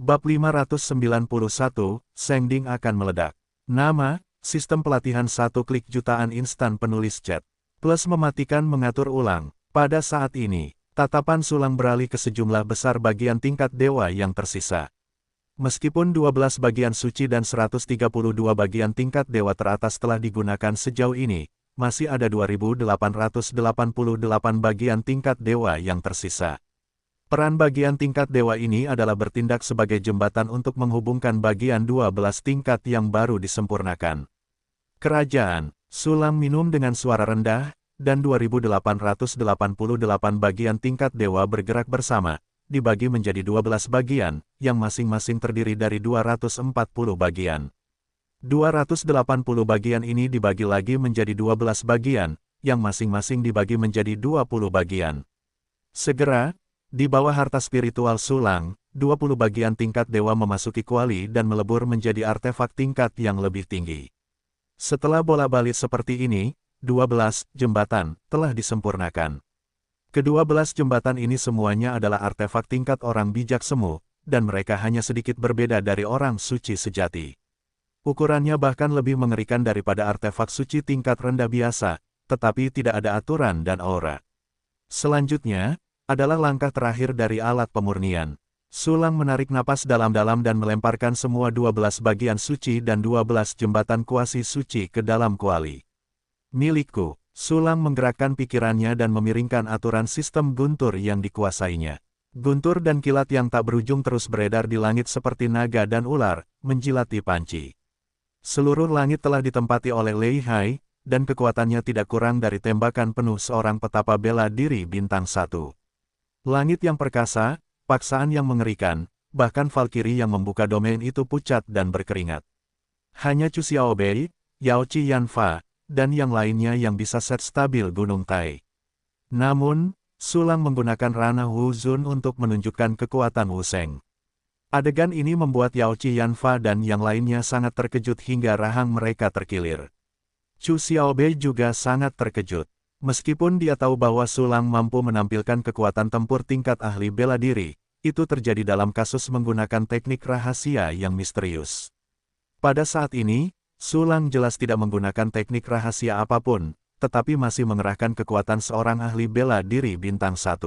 Bab 591, Sengding akan meledak. Nama, sistem pelatihan 1 klik jutaan instan penulis chat. Plus mematikan mengatur ulang. Pada saat ini, tatapan Sulang beralih ke sejumlah besar bagian tingkat dewa yang tersisa. Meskipun 12 bagian suci dan 132 bagian tingkat dewa teratas telah digunakan sejauh ini, masih ada 2888 bagian tingkat dewa yang tersisa. Peran bagian tingkat dewa ini adalah bertindak sebagai jembatan untuk menghubungkan bagian 12 tingkat yang baru disempurnakan. Kerajaan, Sulang minum dengan suara rendah, dan 2888 bagian tingkat dewa bergerak bersama, dibagi menjadi 12 bagian, yang masing-masing terdiri dari 240 bagian. 280 bagian ini dibagi lagi menjadi 12 bagian, yang masing-masing dibagi menjadi 20 bagian. Segera, di bawah harta spiritual Sulang, 20 bagian tingkat dewa memasuki kuali dan melebur menjadi artefak tingkat yang lebih tinggi. Setelah bola-balik seperti ini, 12 jembatan telah disempurnakan. Ke-12 jembatan ini semuanya adalah artefak tingkat orang bijak semu, dan mereka hanya sedikit berbeda dari orang suci sejati. Ukurannya bahkan lebih mengerikan daripada artefak suci tingkat rendah biasa, tetapi tidak ada aturan dan aura. Selanjutnya, adalah langkah terakhir dari alat pemurnian. Sulang menarik napas dalam-dalam dan melemparkan semua 12 bagian suci dan 12 jembatan kuasi suci ke dalam kuali. Milikku, Sulang menggerakkan pikirannya dan memiringkan aturan sistem guntur yang dikuasainya. Guntur dan kilat yang tak berujung terus beredar di langit seperti naga dan ular, menjilati panci. Seluruh langit telah ditempati oleh Lei Hai, dan kekuatannya tidak kurang dari tembakan penuh seorang petapa bela diri bintang 1. Langit yang perkasa, paksaan yang mengerikan, bahkan Valkyrie yang membuka domain itu pucat dan berkeringat. Hanya Chu Xiaobei, Yao Qi Yanfa, dan yang lainnya yang bisa set stabil Gunung Tai. Namun, Sulang menggunakan Rana Wu Zun untuk menunjukkan kekuatan Wu Sheng. Adegan ini membuat Yao Qi Yanfa dan yang lainnya sangat terkejut hingga rahang mereka terkilir. Chu Xiaobei juga sangat terkejut. Meskipun dia tahu bahwa Sulang mampu menampilkan kekuatan tempur tingkat ahli bela diri, itu terjadi dalam kasus menggunakan teknik rahasia yang misterius. Pada saat ini, Sulang jelas tidak menggunakan teknik rahasia apapun, tetapi masih mengerahkan kekuatan seorang ahli bela diri bintang 1.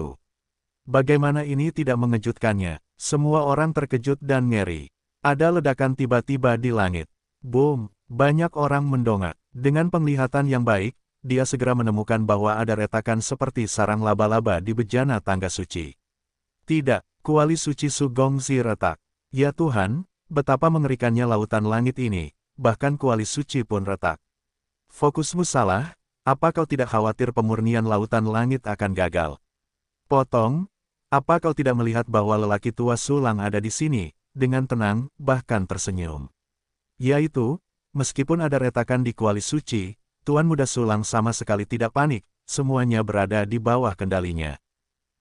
Bagaimana ini tidak mengejutkannya? Semua orang terkejut dan ngeri. Ada ledakan tiba-tiba di langit. Boom! Banyak orang mendongak. Dengan penglihatan yang baik, dia segera menemukan bahwa ada retakan seperti sarang laba-laba di bejana tangga suci. Tidak, kuali suci Su Gongzi retak. Ya Tuhan, betapa mengerikannya lautan langit ini, bahkan kuali suci pun retak. Fokusmu salah, apa kau tidak khawatir pemurnian lautan langit akan gagal? Potong, apa kau tidak melihat bahwa lelaki tua Sulang ada di sini, dengan tenang, bahkan tersenyum? Yaitu, meskipun ada retakan di kuali suci, Tuan Muda Sulang sama sekali tidak panik, semuanya berada di bawah kendalinya.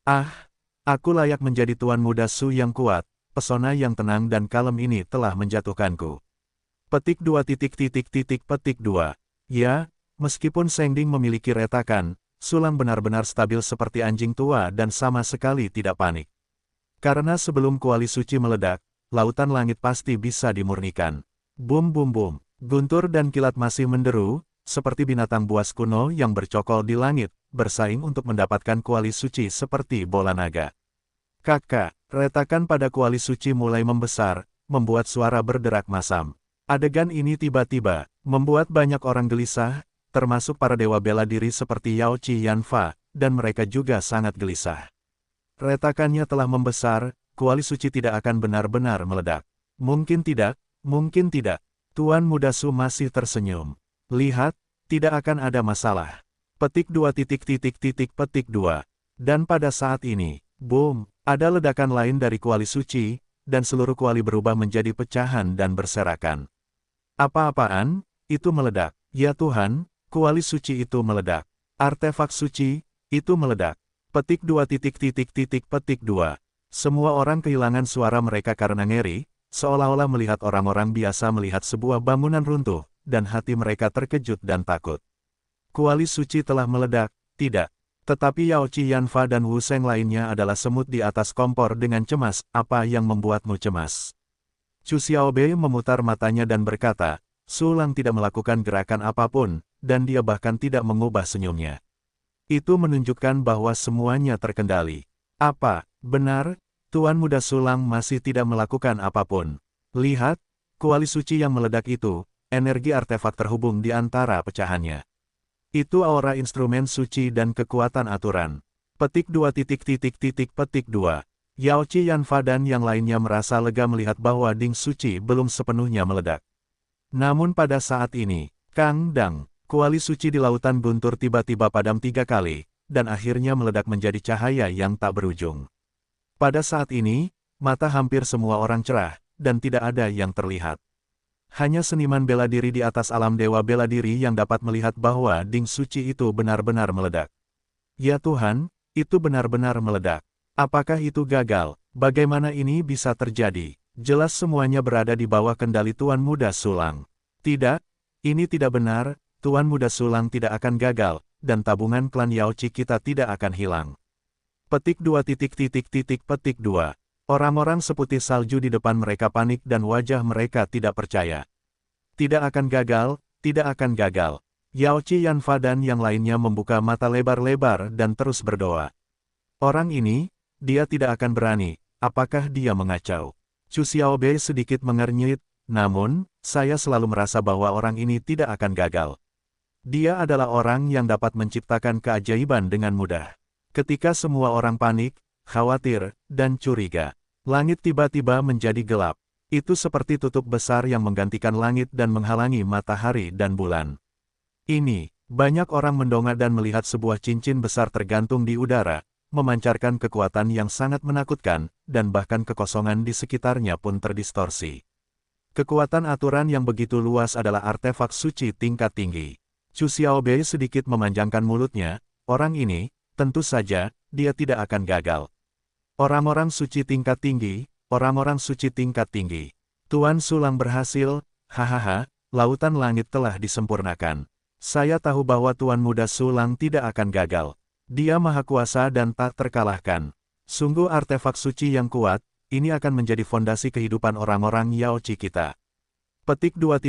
Ah, aku layak menjadi Tuan Muda Su yang kuat, pesona yang tenang dan kalem ini telah menjatuhkanku. Petik 2 petik 2. Ya, meskipun Sengding memiliki retakan, Sulang benar-benar stabil seperti anjing tua dan sama sekali tidak panik. Karena sebelum kuali suci meledak, lautan langit pasti bisa dimurnikan. Bum bum bum, guntur dan kilat masih menderu, seperti binatang buas kuno yang bercokol di langit, bersaing untuk mendapatkan kuali suci seperti bola naga. Kakak, retakan pada kuali suci mulai membesar, membuat suara berderak masam. Adegan ini tiba-tiba, membuat banyak orang gelisah, termasuk para dewa bela diri seperti Yao Qi Yanfa, dan mereka juga sangat gelisah. Retakannya telah membesar, kuali suci tidak akan benar-benar meledak. Mungkin tidak, Tuan Muda Su masih tersenyum. Lihat, tidak akan ada masalah. Petik 2 petik 2. Dan pada saat ini, boom, ada ledakan lain dari kuali suci, dan seluruh kuali berubah menjadi pecahan dan berserakan. Apa-apaan? Itu meledak. Ya Tuhan, kuali suci itu meledak. Artefak suci, itu meledak. Petik 2 petik 2. Semua orang kehilangan suara mereka karena ngeri, seolah-olah melihat orang-orang biasa melihat sebuah bangunan runtuh, dan hati mereka terkejut dan takut. Kuali suci telah meledak, tidak. Tetapi Yao Qi Yanfa dan Wu Sheng lainnya adalah semut di atas kompor dengan cemas. Apa yang membuatmu cemas? Chu Xiaobei memutar matanya dan berkata, Su Lang tidak melakukan gerakan apapun, dan dia bahkan tidak mengubah senyumnya. Itu menunjukkan bahwa semuanya terkendali. Apa, benar, Tuan Muda Su Lang masih tidak melakukan apapun? Lihat, kuali suci yang meledak itu, energi artefak terhubung di antara pecahannya. Itu aura instrumen suci dan kekuatan aturan. Petik 2. Yao Qi Yanfa dan yang lainnya merasa lega melihat bahwa Ding Suci belum sepenuhnya meledak. Namun pada saat ini, Kang Dang, kuali suci di lautan guntur tiba-tiba padam 3 kali, dan akhirnya meledak menjadi cahaya yang tak berujung. Pada saat ini, mata hampir semua orang cerah, dan tidak ada yang terlihat. Hanya seniman bela diri di atas alam dewa bela diri yang dapat melihat bahwa Ding Suci itu benar-benar meledak. Ya Tuhan, itu benar-benar meledak. Apakah itu gagal? Bagaimana ini bisa terjadi? Jelas semuanya berada di bawah kendali Tuan Muda Su Lang. Tidak, ini tidak benar, Tuan Muda Su Lang tidak akan gagal, dan tabungan klan Yao Qi kita tidak akan hilang. Petik 2. Orang-orang seputih salju di depan mereka panik dan wajah mereka tidak percaya. Tidak akan gagal, tidak akan gagal. Yao Qi Yanfa dan yang lainnya membuka mata lebar-lebar dan terus berdoa. Orang ini, dia tidak akan berani, apakah dia mengacau? Chu Xiaobei sedikit mengernyit, namun, saya selalu merasa bahwa orang ini tidak akan gagal. Dia adalah orang yang dapat menciptakan keajaiban dengan mudah. Ketika semua orang panik, khawatir, dan curiga, langit tiba-tiba menjadi gelap. Itu seperti tutup besar yang menggantikan langit dan menghalangi matahari dan bulan. Ini, banyak orang mendongak dan melihat sebuah cincin besar tergantung di udara, memancarkan kekuatan yang sangat menakutkan, dan bahkan kekosongan di sekitarnya pun terdistorsi. Kekuatan aturan yang begitu luas adalah artefak suci tingkat tinggi. Chu Xiaobei sedikit memanjangkan mulutnya, orang ini, tentu saja, dia tidak akan gagal. Orang-orang suci tingkat tinggi, orang-orang suci tingkat tinggi. Tuan Su Lang berhasil, hahaha, lautan langit telah disempurnakan. Saya tahu bahwa Tuan Muda Su Lang tidak akan gagal. Dia maha kuasa dan tak terkalahkan. Sungguh artefak suci yang kuat, ini akan menjadi fondasi kehidupan orang-orang Yao Qi kita. Petik 2.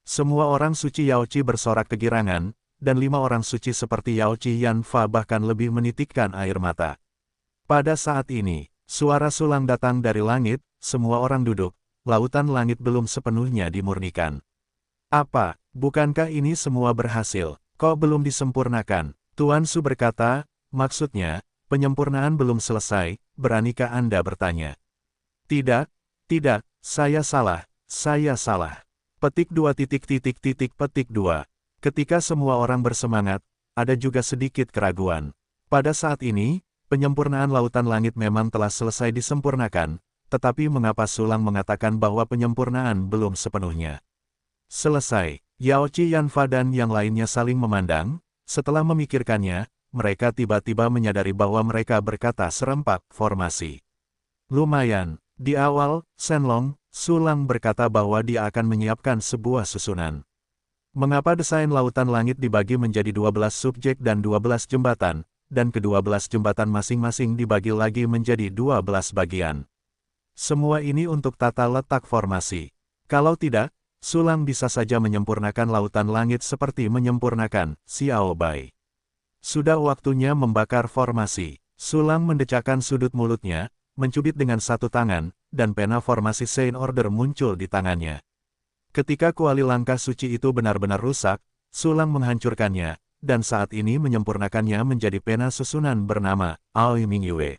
Semua orang suci Yao Qi bersorak kegirangan, dan 5 orang suci seperti Yao Qi Yanfa bahkan lebih menitikkan air mata. Pada saat ini, suara Su Lang datang dari langit, semua orang duduk, lautan langit belum sepenuhnya dimurnikan. Apa, bukankah ini semua berhasil? Kok belum disempurnakan? Tuan Su berkata, maksudnya, penyempurnaan belum selesai, beranikah Anda bertanya? Tidak, tidak, saya salah, saya salah. Petik 2. Ketika semua orang bersemangat, ada juga sedikit keraguan. Pada saat ini, penyempurnaan lautan langit memang telah selesai disempurnakan, tetapi mengapa Su Lang mengatakan bahwa penyempurnaan belum sepenuhnya selesai? Yao Qi Yanfa dan yang lainnya saling memandang, setelah memikirkannya, mereka tiba-tiba menyadari bahwa mereka berkata serempak, formasi. Lumayan, di awal, Shenlong, Su Lang berkata bahwa dia akan menyiapkan sebuah susunan. Mengapa desain lautan langit dibagi menjadi 12 subjek dan 12 jembatan, dan ke-12 jembatan masing-masing dibagi lagi menjadi 12 bagian. Semua ini untuk tata letak formasi. Kalau tidak, Su Lang bisa saja menyempurnakan lautan langit seperti menyempurnakan Xiao Bai. Sudah waktunya membakar formasi. Su Lang mendecakkan sudut mulutnya, mencubit dengan satu tangan, dan pena formasi Saint Order muncul di tangannya. Ketika kuali langkah suci itu benar-benar rusak, Su Lang menghancurkannya, dan saat ini menyempurnakannya menjadi pena susunan bernama Aoi Ming Yue.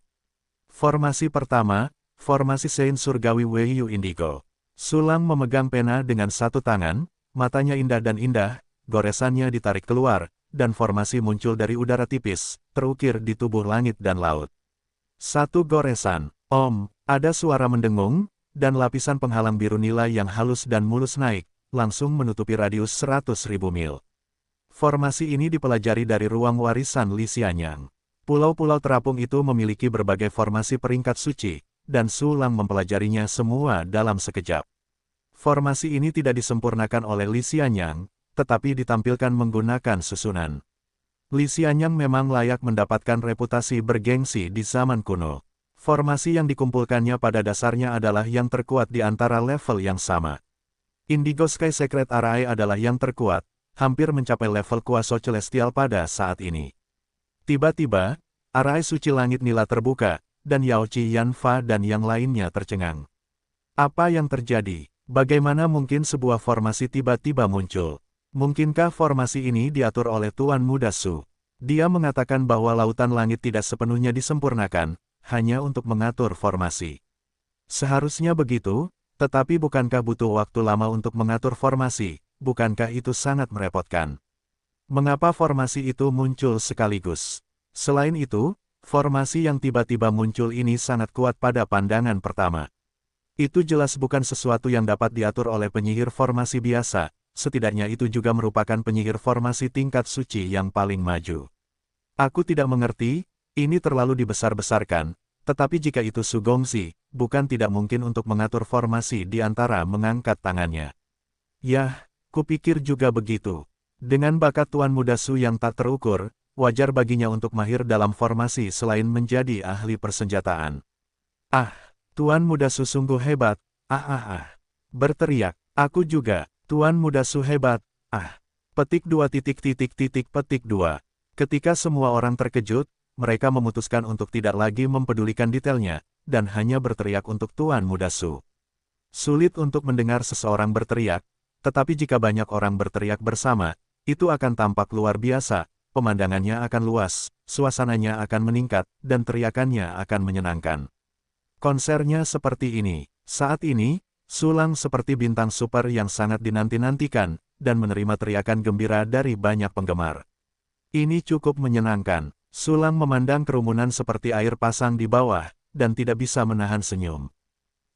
Formasi pertama, formasi Saint Surgawi Wei Yu Indigo. Su Lang memegang pena dengan satu tangan, matanya indah dan indah, goresannya ditarik keluar, dan formasi muncul dari udara tipis, terukir di tubuh langit dan laut. Satu goresan, Om, ada suara mendengung, dan lapisan penghalang biru nilai yang halus dan mulus naik, langsung menutupi radius 100.000 mil. Formasi ini dipelajari dari ruang warisan Li Xianyang. Pulau-pulau terapung itu memiliki berbagai formasi peringkat suci, dan Su Lang mempelajarinya semua dalam sekejap. Formasi ini tidak disempurnakan oleh Li Xianyang, tetapi ditampilkan menggunakan susunan. Li Xianyang memang layak mendapatkan reputasi bergengsi di zaman kuno. Formasi yang dikumpulkannya pada dasarnya adalah yang terkuat di antara level yang sama. Indigo Sky Secret Array adalah yang terkuat, hampir mencapai level kuasa celestial pada saat ini. Tiba-tiba, arai suci langit nila terbuka, dan Yao Qi Yanfa dan yang lainnya tercengang. Apa yang terjadi? Bagaimana mungkin sebuah formasi tiba-tiba muncul? Mungkinkah formasi ini diatur oleh Tuan Muda Su? Dia mengatakan bahwa lautan langit tidak sepenuhnya disempurnakan, hanya untuk mengatur formasi. Seharusnya begitu, tetapi bukankah butuh waktu lama untuk mengatur formasi? Bukankah itu sangat merepotkan? Mengapa formasi itu muncul sekaligus? Selain itu, formasi yang tiba-tiba muncul ini sangat kuat pada pandangan pertama. Itu jelas bukan sesuatu yang dapat diatur oleh penyihir formasi biasa, setidaknya itu juga merupakan penyihir formasi tingkat suci yang paling maju. Aku tidak mengerti, ini terlalu dibesar-besarkan, tetapi jika itu Su Gongxi, bukan tidak mungkin untuk mengatur formasi di antara mengangkat tangannya. Yah, kupikir juga begitu. Dengan bakat Tuan Muda Su yang tak terukur, wajar baginya untuk mahir dalam formasi selain menjadi ahli persenjataan. Ah, Tuan Muda Su sungguh hebat, berteriak, aku juga, Tuan Muda Su hebat, Petik 2. Ketika semua orang terkejut, mereka memutuskan untuk tidak lagi mempedulikan detailnya, dan hanya berteriak untuk Tuan Muda Su. Sulit untuk mendengar seseorang berteriak, tetapi jika banyak orang berteriak bersama, itu akan tampak luar biasa, pemandangannya akan luas, suasananya akan meningkat, dan teriakannya akan menyenangkan. Konsernya seperti ini. Saat ini, Sulang seperti bintang super yang sangat dinanti-nantikan, dan menerima teriakan gembira dari banyak penggemar. Ini cukup menyenangkan. Sulang memandang kerumunan seperti air pasang di bawah, dan tidak bisa menahan senyum.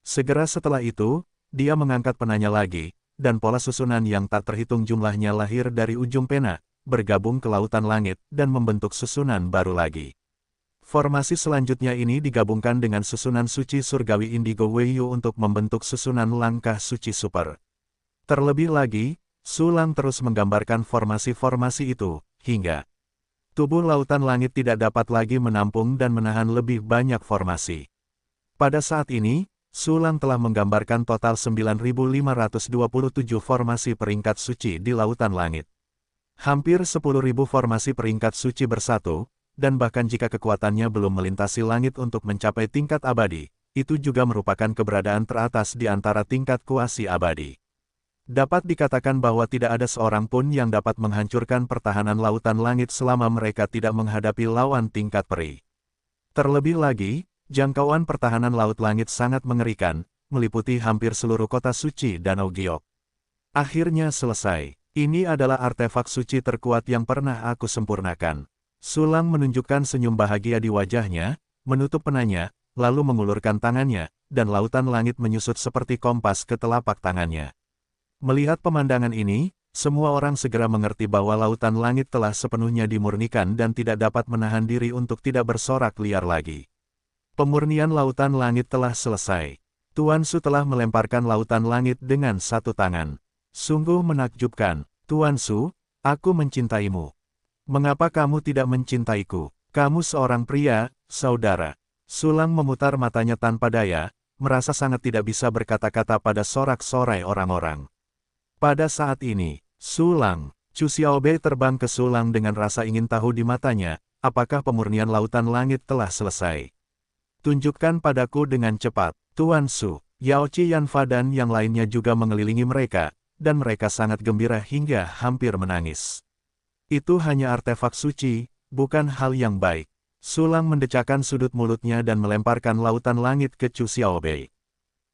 Segera setelah itu, dia mengangkat penanya lagi, dan pola susunan yang tak terhitung jumlahnya lahir dari ujung pena, bergabung ke lautan langit, dan membentuk susunan baru lagi. Formasi selanjutnya ini digabungkan dengan susunan suci surgawi Indigo Weiyu untuk membentuk susunan langkah suci super. Terlebih lagi, Sulang terus menggambarkan formasi-formasi itu, hingga tubuh lautan langit tidak dapat lagi menampung dan menahan lebih banyak formasi. Pada saat ini, Sulang telah menggambarkan total 9.527 formasi peringkat suci di lautan langit. Hampir 10.000 formasi peringkat suci bersatu, dan bahkan jika kekuatannya belum melintasi langit untuk mencapai tingkat abadi, itu juga merupakan keberadaan teratas di antara tingkat kuasi abadi. Dapat dikatakan bahwa tidak ada seorang pun yang dapat menghancurkan pertahanan lautan langit selama mereka tidak menghadapi lawan tingkat peri. Terlebih lagi, jangkauan pertahanan laut langit sangat mengerikan, meliputi hampir seluruh kota suci Danau Giok. Akhirnya selesai. Ini adalah artefak suci terkuat yang pernah aku sempurnakan. Sulang menunjukkan senyum bahagia di wajahnya, menutup penanya, lalu mengulurkan tangannya, dan lautan langit menyusut seperti kompas ke telapak tangannya. Melihat pemandangan ini, semua orang segera mengerti bahwa lautan langit telah sepenuhnya dimurnikan dan tidak dapat menahan diri untuk tidak bersorak liar lagi. Pemurnian lautan langit telah selesai. Tuan Su telah melemparkan lautan langit dengan satu tangan. Sungguh menakjubkan, Tuan Su, aku mencintaimu. Mengapa kamu tidak mencintaiku? Kamu seorang pria, saudara. Sulang memutar matanya tanpa daya, merasa sangat tidak bisa berkata-kata pada sorak-sorai orang-orang. Pada saat ini, Sulang, Chu Xiaobei terbang ke Sulang dengan rasa ingin tahu di matanya, apakah pemurnian lautan langit telah selesai. Tunjukkan padaku dengan cepat, Tuan Su. Yao Qi Yanfa dan yang lainnya juga mengelilingi mereka, dan mereka sangat gembira hingga hampir menangis. Itu hanya artefak suci, bukan hal yang baik. Sulang mendecakkan sudut mulutnya dan melemparkan lautan langit ke Chu Xiaobei.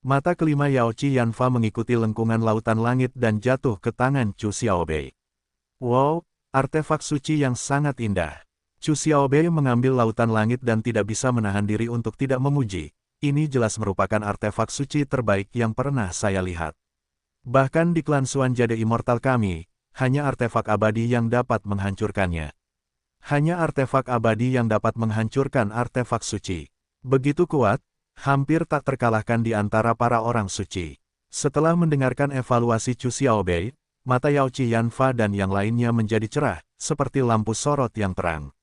Mata kelima Yao Qi Yanfa mengikuti lengkungan lautan langit dan jatuh ke tangan Chu Xiaobei. Wow, artefak suci yang sangat indah. Chu Xiaobei mengambil lautan langit dan tidak bisa menahan diri untuk tidak memuji. Ini jelas merupakan artefak suci terbaik yang pernah saya lihat. Bahkan di klan Xuan Jade Immortal kami, hanya artefak abadi yang dapat menghancurkannya. Hanya artefak abadi yang dapat menghancurkan artefak suci. Begitu kuat, hampir tak terkalahkan di antara para orang suci. Setelah mendengarkan evaluasi Chu Xiaobei, mata Yao Qi Yanfa dan yang lainnya menjadi cerah, seperti lampu sorot yang terang.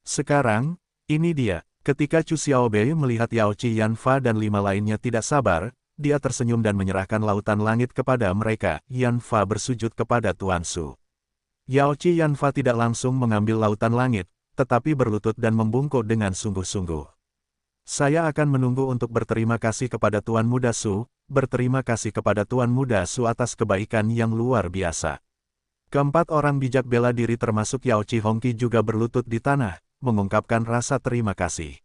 Sekarang, ini dia. Ketika Chu Xiaobei melihat Yao Qi Yanfa dan 5 lainnya tidak sabar, dia tersenyum dan menyerahkan lautan langit kepada mereka. Yanfa bersujud kepada Tuan Su. Yao Qi Yanfa tidak langsung mengambil lautan langit, tetapi berlutut dan membungkuk dengan sungguh-sungguh. Saya akan menunggu untuk berterima kasih kepada Tuan Muda Su, berterima kasih kepada Tuan Muda Su atas kebaikan yang luar biasa. Keempat orang bijak bela diri termasuk Yao Qi Hongqi juga berlutut di tanah, mengungkapkan rasa terima kasih.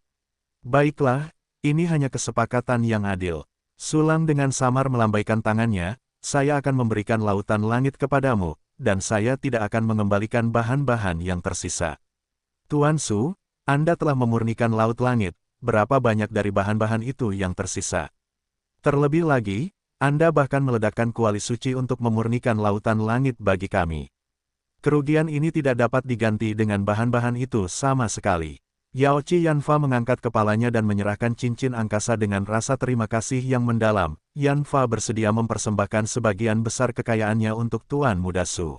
Baiklah, ini hanya kesepakatan yang adil. Sulang dengan samar melambaikan tangannya, saya akan memberikan lautan langit kepadamu, dan saya tidak akan mengembalikan bahan-bahan yang tersisa. Tuan Su, Anda telah memurnikan laut langit, berapa banyak dari bahan-bahan itu yang tersisa? Terlebih lagi, Anda bahkan meledakkan kuali suci untuk memurnikan lautan langit bagi kami. Kerugian ini tidak dapat diganti dengan bahan-bahan itu sama sekali. Yao Qi Yanfa mengangkat kepalanya dan menyerahkan cincin angkasa dengan rasa terima kasih yang mendalam. Yanfa bersedia mempersembahkan sebagian besar kekayaannya untuk Tuan Muda Su.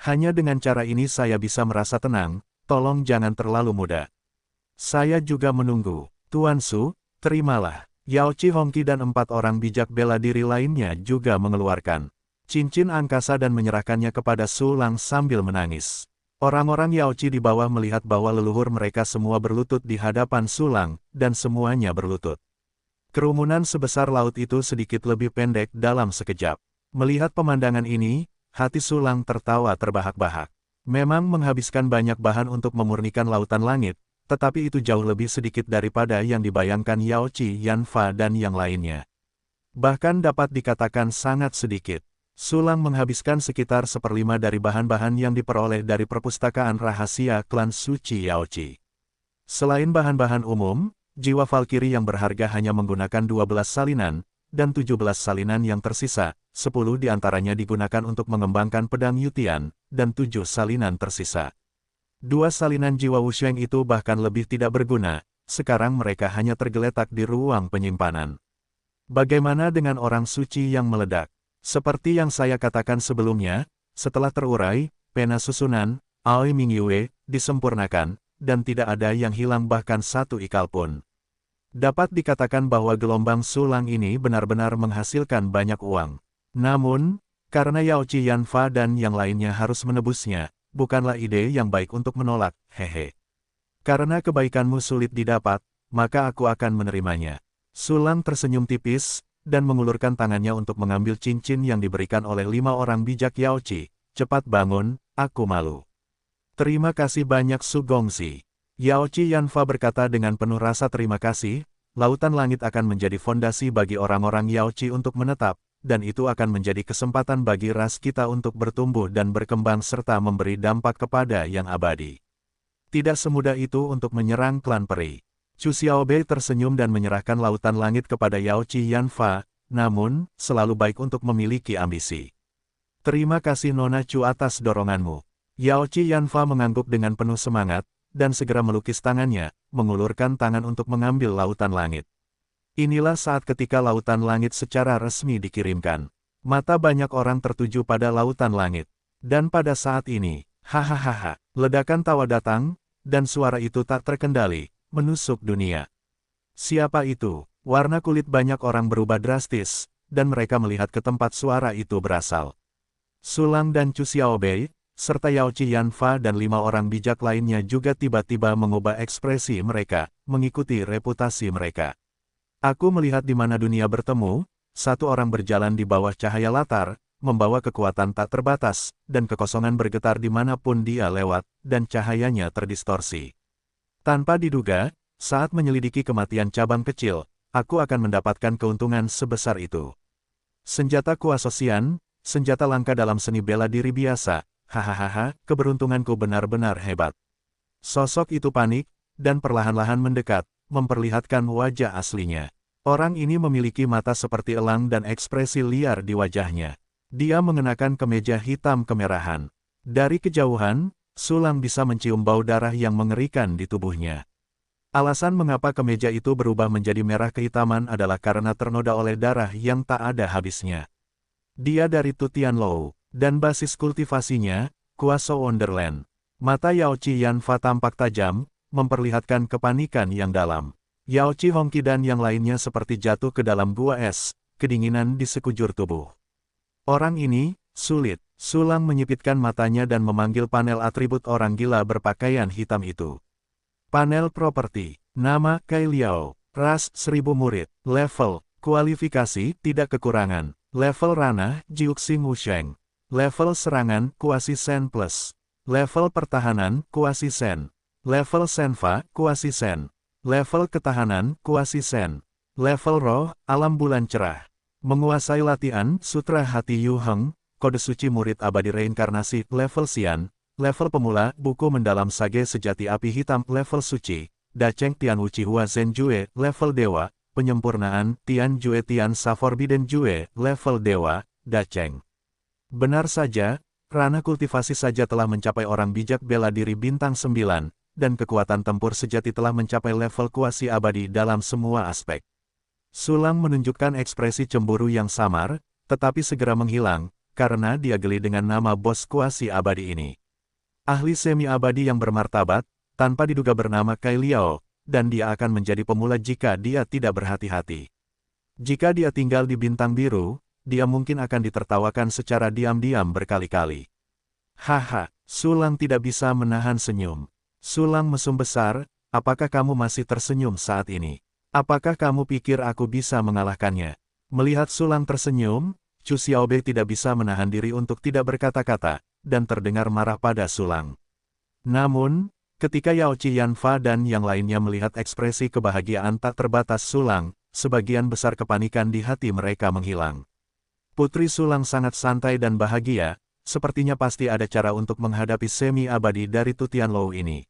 Hanya dengan cara ini saya bisa merasa tenang, tolong jangan terlalu muda. Saya juga menunggu. Tuan Su, terimalah. Yao Qi Hongqi dan 4 orang bijak bela diri lainnya juga mengeluarkan cincin angkasa dan menyerahkannya kepada Sulang sambil menangis. Orang-orang Yao Qi di bawah melihat bahwa leluhur mereka semua berlutut di hadapan Sulang, dan semuanya berlutut. Kerumunan sebesar laut itu sedikit lebih pendek dalam sekejap. Melihat pemandangan ini, hati Sulang tertawa terbahak-bahak. Memang menghabiskan banyak bahan untuk memurnikan lautan langit, tetapi itu jauh lebih sedikit daripada yang dibayangkan Yao Qi Yanfa dan yang lainnya. Bahkan dapat dikatakan sangat sedikit. Sulang menghabiskan sekitar 1/5 dari bahan-bahan yang diperoleh dari perpustakaan rahasia klan suci Yao Qi. Selain bahan-bahan umum, jiwa Valkyrie yang berharga hanya menggunakan 12 salinan, dan 17 salinan yang tersisa, 10 diantaranya digunakan untuk mengembangkan pedang Yutian, dan 7 salinan tersisa. 2 salinan jiwa Wusheng itu bahkan lebih tidak berguna, sekarang mereka hanya tergeletak di ruang penyimpanan. Bagaimana dengan orang suci yang meledak? Seperti yang saya katakan sebelumnya, setelah terurai, pena susunan, Aoi Mingyue, disempurnakan, dan tidak ada yang hilang bahkan satu ikal pun. Dapat dikatakan bahwa gelombang sulang ini benar-benar menghasilkan banyak uang. Namun, karena Yao Qi Yanfa dan yang lainnya harus menebusnya, bukanlah ide yang baik untuk menolak, hehe. Karena kebaikanmu sulit didapat, maka aku akan menerimanya. Sulang tersenyum tipis, dan mengulurkan tangannya untuk mengambil cincin yang diberikan oleh 5 orang bijak Yao Qi. Cepat bangun, aku malu. Terima kasih banyak Su Gongxi. Yao Qi Yanfa berkata dengan penuh rasa terima kasih, lautan langit akan menjadi fondasi bagi orang-orang Yao Qi untuk menetap, dan itu akan menjadi kesempatan bagi ras kita untuk bertumbuh dan berkembang serta memberi dampak kepada yang abadi. Tidak semudah itu untuk menyerang klan peri. Chu Xiaobei tersenyum dan menyerahkan lautan langit kepada Yao Qi Yanfa, namun, selalu baik untuk memiliki ambisi. Terima kasih Nona Chu atas doronganmu. Yao Qi Yanfa mengangguk dengan penuh semangat, dan segera melukis tangannya, mengulurkan tangan untuk mengambil lautan langit. Inilah saat ketika lautan langit secara resmi dikirimkan. Mata banyak orang tertuju pada lautan langit. Dan pada saat ini, hahaha, ledakan tawa datang, dan suara itu tak terkendali, menusuk dunia. Siapa itu? Warna kulit banyak orang berubah drastis, dan mereka melihat ke tempat suara itu berasal. Sulang dan Chu Xiaobei, serta Yao Qi Yanfa dan 5 orang bijak lainnya juga tiba-tiba mengubah ekspresi mereka, mengikuti reputasi mereka. Aku melihat di mana dunia bertemu, satu orang berjalan di bawah cahaya latar, membawa kekuatan tak terbatas, dan kekosongan bergetar dimanapun dia lewat, dan cahayanya terdistorsi. Tanpa diduga, saat menyelidiki kematian cabang kecil, aku akan mendapatkan keuntungan sebesar itu. Senjata kuasa Xian, senjata langka dalam seni bela diri biasa, hahaha, keberuntunganku benar-benar hebat. Sosok itu panik, dan perlahan-lahan mendekat, memperlihatkan wajah aslinya. Orang ini memiliki mata seperti elang dan ekspresi liar di wajahnya. Dia mengenakan kemeja hitam kemerahan. Dari kejauhan, Sulang bisa mencium bau darah yang mengerikan di tubuhnya. Alasan mengapa kemeja itu berubah menjadi merah kehitaman adalah karena ternoda oleh darah yang tak ada habisnya. Dia dari Tu Tianlou. Dan basis kultivasinya, kuasa Wonderland. Mata Yao Qi Yanfa tampak tajam, memperlihatkan kepanikan yang dalam. Yao Qi Hongqi dan yang lainnya seperti jatuh ke dalam gua es, kedinginan di sekujur tubuh. Orang ini, sulit. Sulang menyipitkan matanya dan memanggil panel atribut orang gila berpakaian hitam itu. Panel properti. Nama Kai Liao. Ras 1000 murid. Level. Kualifikasi tidak kekurangan. Level ranah Jiuxing Wusheng. Level serangan Kuasi Sen Plus. Level pertahanan Kuasi Sen. Level Senfa Kuasi Sen. Level ketahanan Kuasi Sen. Level roh Alam Bulan Cerah. Menguasai latihan Sutra Hati Yu Heng, Kode Suci Murid Abadi Reinkarnasi, level Xian, level pemula, Buku Mendalam Sage Sejati Api Hitam, level Suci, Dacheng Tian Wuci Hua Zen Jue, level Dewa, Penyempurnaan, Tian Jue Tian Sa Forbidden Jue, level Dewa, Dacheng. Benar saja, ranah kultivasi saja telah mencapai orang bijak bela diri bintang 9, dan kekuatan tempur sejati telah mencapai level kuasi abadi dalam semua aspek. Sulang menunjukkan ekspresi cemburu yang samar, tetapi segera menghilang, karena dia geli dengan nama bos kuasi abadi ini. Ahli semi abadi yang bermartabat, tanpa diduga bernama Kai Liao, dan dia akan menjadi pemula jika dia tidak berhati-hati. Jika dia tinggal di bintang biru, dia mungkin akan ditertawakan secara diam-diam berkali-kali. Haha, Sulang tidak bisa menahan senyum. Sulang mesum besar, apakah kamu masih tersenyum saat ini? Apakah kamu pikir aku bisa mengalahkannya? Melihat Sulang tersenyum, Chu Xiaobei tidak bisa menahan diri untuk tidak berkata-kata, dan terdengar marah pada Sulang. Namun, ketika Yao Qi Yanfa dan yang lainnya melihat ekspresi kebahagiaan tak terbatas Sulang, sebagian besar kepanikan di hati mereka menghilang. Putri Sulang sangat santai dan bahagia, sepertinya pasti ada cara untuk menghadapi semi abadi dari Tu Tianlou ini.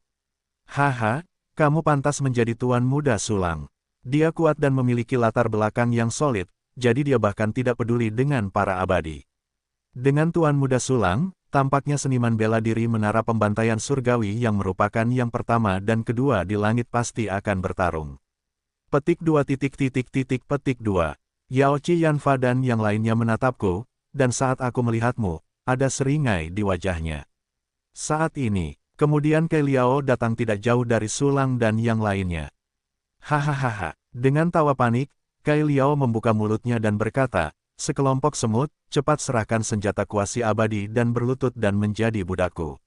Haha, kamu pantas menjadi tuan muda Sulang. Dia kuat dan memiliki latar belakang yang solid, jadi dia bahkan tidak peduli dengan para abadi. Dengan Tuan Muda Sulang, tampaknya seniman bela diri menara pembantaian surgawi yang merupakan yang pertama dan kedua di langit pasti akan bertarung. Petik 2 petik 2. Yao Qi Yanfa dan yang lainnya menatapku, dan saat aku melihatmu, ada seringai di wajahnya. Saat ini, kemudian Kai Liao datang tidak jauh dari Sulang dan yang lainnya. Hahaha, dengan tawa panik, Kai Liao membuka mulutnya dan berkata, sekelompok semut, cepat serahkan senjata kuasi abadi dan berlutut dan menjadi budakku.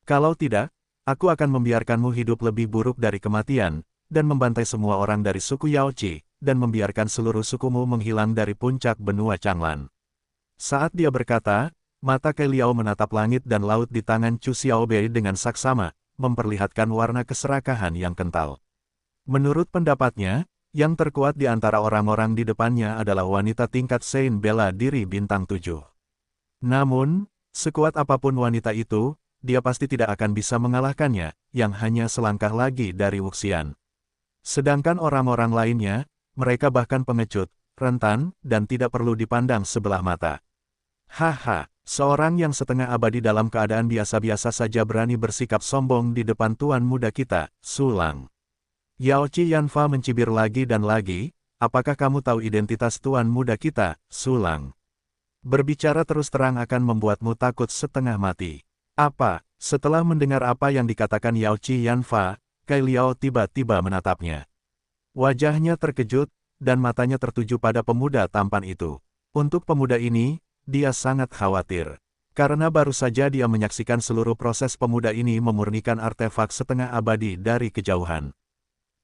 Kalau tidak, aku akan membiarkanmu hidup lebih buruk dari kematian, dan membantai semua orang dari suku Yao Qi, dan membiarkan seluruh sukumu menghilang dari puncak benua Changlan. Saat dia berkata, mata Kai Liao menatap langit dan laut di tangan Chu Xiaobei dengan saksama, memperlihatkan warna keserakahan yang kental. Menurut pendapatnya, yang terkuat di antara orang-orang di depannya adalah wanita tingkat Sein bela diri bintang 7. Namun, sekuat apapun wanita itu, dia pasti tidak akan bisa mengalahkannya, yang hanya selangkah lagi dari Wuxian. Sedangkan orang-orang lainnya, mereka bahkan pengecut, rentan, dan tidak perlu dipandang sebelah mata. Haha, seorang yang setengah abadi dalam keadaan biasa-biasa saja berani bersikap sombong di depan tuan muda kita, Sulang. Yao Qi Yanfa mencibir lagi dan lagi, apakah kamu tahu identitas tuan muda kita, Sulang? Berbicara terus terang akan membuatmu takut setengah mati. Apa? Setelah mendengar apa yang dikatakan Yao Qi Yanfa, Kai Liao tiba-tiba menatapnya. Wajahnya terkejut, dan matanya tertuju pada pemuda tampan itu. Untuk pemuda ini, dia sangat khawatir. Karena baru saja dia menyaksikan seluruh proses pemuda ini memurnikan artefak setengah abadi dari kejauhan.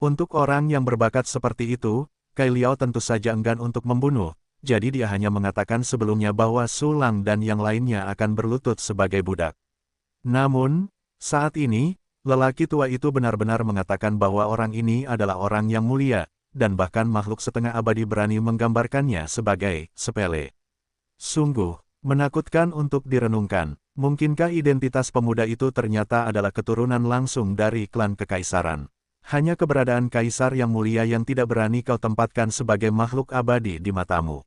Untuk orang yang berbakat seperti itu, Kai Liao tentu saja enggan untuk membunuh, jadi dia hanya mengatakan sebelumnya bahwa Sulang dan yang lainnya akan berlutut sebagai budak. Namun, saat ini, lelaki tua itu benar-benar mengatakan bahwa orang ini adalah orang yang mulia, dan bahkan makhluk setengah abadi berani menggambarkannya sebagai sepele. Sungguh, menakutkan untuk direnungkan. Mungkinkah identitas pemuda itu ternyata adalah keturunan langsung dari klan kekaisaran? Hanya keberadaan kaisar yang mulia yang tidak berani kau tempatkan sebagai makhluk abadi di matamu.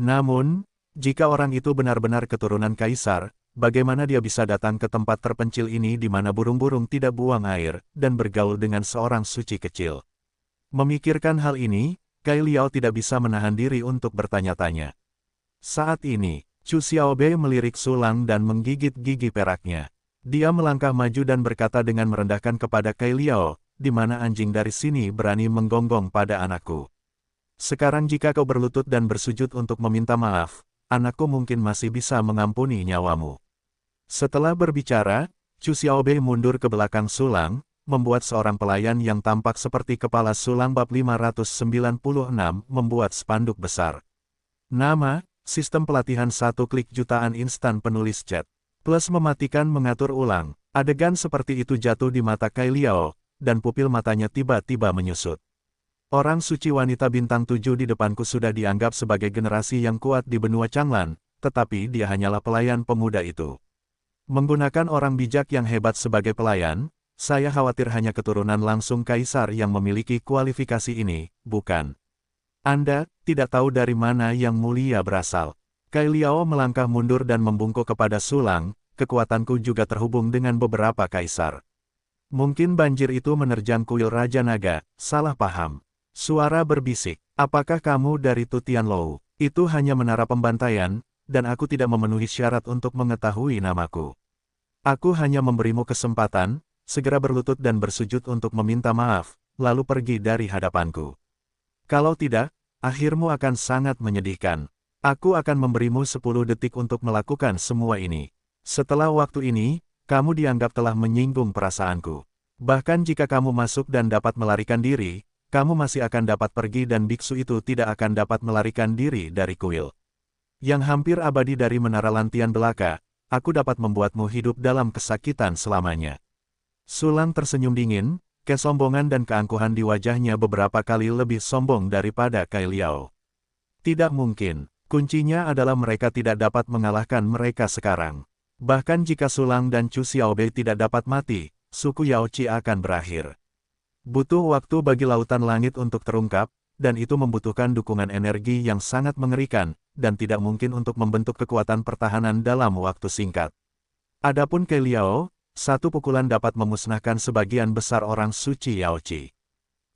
Namun, jika orang itu benar-benar keturunan kaisar, bagaimana dia bisa datang ke tempat terpencil ini di mana burung-burung tidak buang air, dan bergaul dengan seorang suci kecil? Memikirkan hal ini, Kai Liao tidak bisa menahan diri untuk bertanya-tanya. Saat ini, Chu Xiaobei melirik Sulang dan menggigit gigi peraknya. Dia melangkah maju dan berkata dengan merendahkan kepada Kai Liao, di mana anjing dari sini berani menggonggong pada anakku. Sekarang jika kau berlutut dan bersujud untuk meminta maaf, anakku mungkin masih bisa mengampuni nyawamu. Setelah berbicara, Chu Xiaobei mundur ke belakang Sulang, membuat seorang pelayan yang tampak seperti kepala Sulang bab 596 membuat spanduk besar. Nama, sistem pelatihan 1 klik jutaan instan penulis chat. Plus mematikan mengatur ulang. Adegan seperti itu jatuh di mata Kai Liao, dan pupil matanya tiba-tiba menyusut. Orang suci wanita bintang 7 di depanku sudah dianggap sebagai generasi yang kuat di benua Changlan, tetapi dia hanyalah pelayan pemuda itu. Menggunakan orang bijak yang hebat sebagai pelayan, saya khawatir hanya keturunan langsung kaisar yang memiliki kualifikasi ini, bukan? Anda tidak tahu dari mana yang mulia berasal. Kai Liao melangkah mundur dan membungkuk kepada Sulang, kekuatanku juga terhubung dengan beberapa kaisar. Mungkin banjir itu menerjang kuil Raja Naga, salah paham. Suara berbisik, apakah kamu dari Tutianlou? Itu hanya menara pembantaian, dan aku tidak memenuhi syarat untuk mengetahui namaku. Aku hanya memberimu kesempatan, segera berlutut dan bersujud untuk meminta maaf, lalu pergi dari hadapanku. Kalau tidak, akhirmu akan sangat menyedihkan. Aku akan memberimu 10 detik untuk melakukan semua ini. Setelah waktu ini, kamu dianggap telah menyinggung perasaanku. Bahkan jika kamu masuk dan dapat melarikan diri, kamu masih akan dapat pergi dan biksu itu tidak akan dapat melarikan diri dari kuil yang hampir abadi dari menara lantian belaka. Aku dapat membuatmu hidup dalam kesakitan selamanya. Sulang tersenyum dingin, kesombongan dan keangkuhan di wajahnya beberapa kali lebih sombong daripada Kai Liao. Tidak mungkin, kuncinya adalah mereka tidak dapat mengalahkan mereka sekarang. Bahkan jika Sulang dan Chu Xiaobei tidak dapat mati, suku Yaoqi akan berakhir. Butuh waktu bagi lautan langit untuk terungkap, dan itu membutuhkan dukungan energi yang sangat mengerikan, dan tidak mungkin untuk membentuk kekuatan pertahanan dalam waktu singkat. Adapun Kai Liao, satu pukulan dapat memusnahkan sebagian besar orang suci Yaoqi.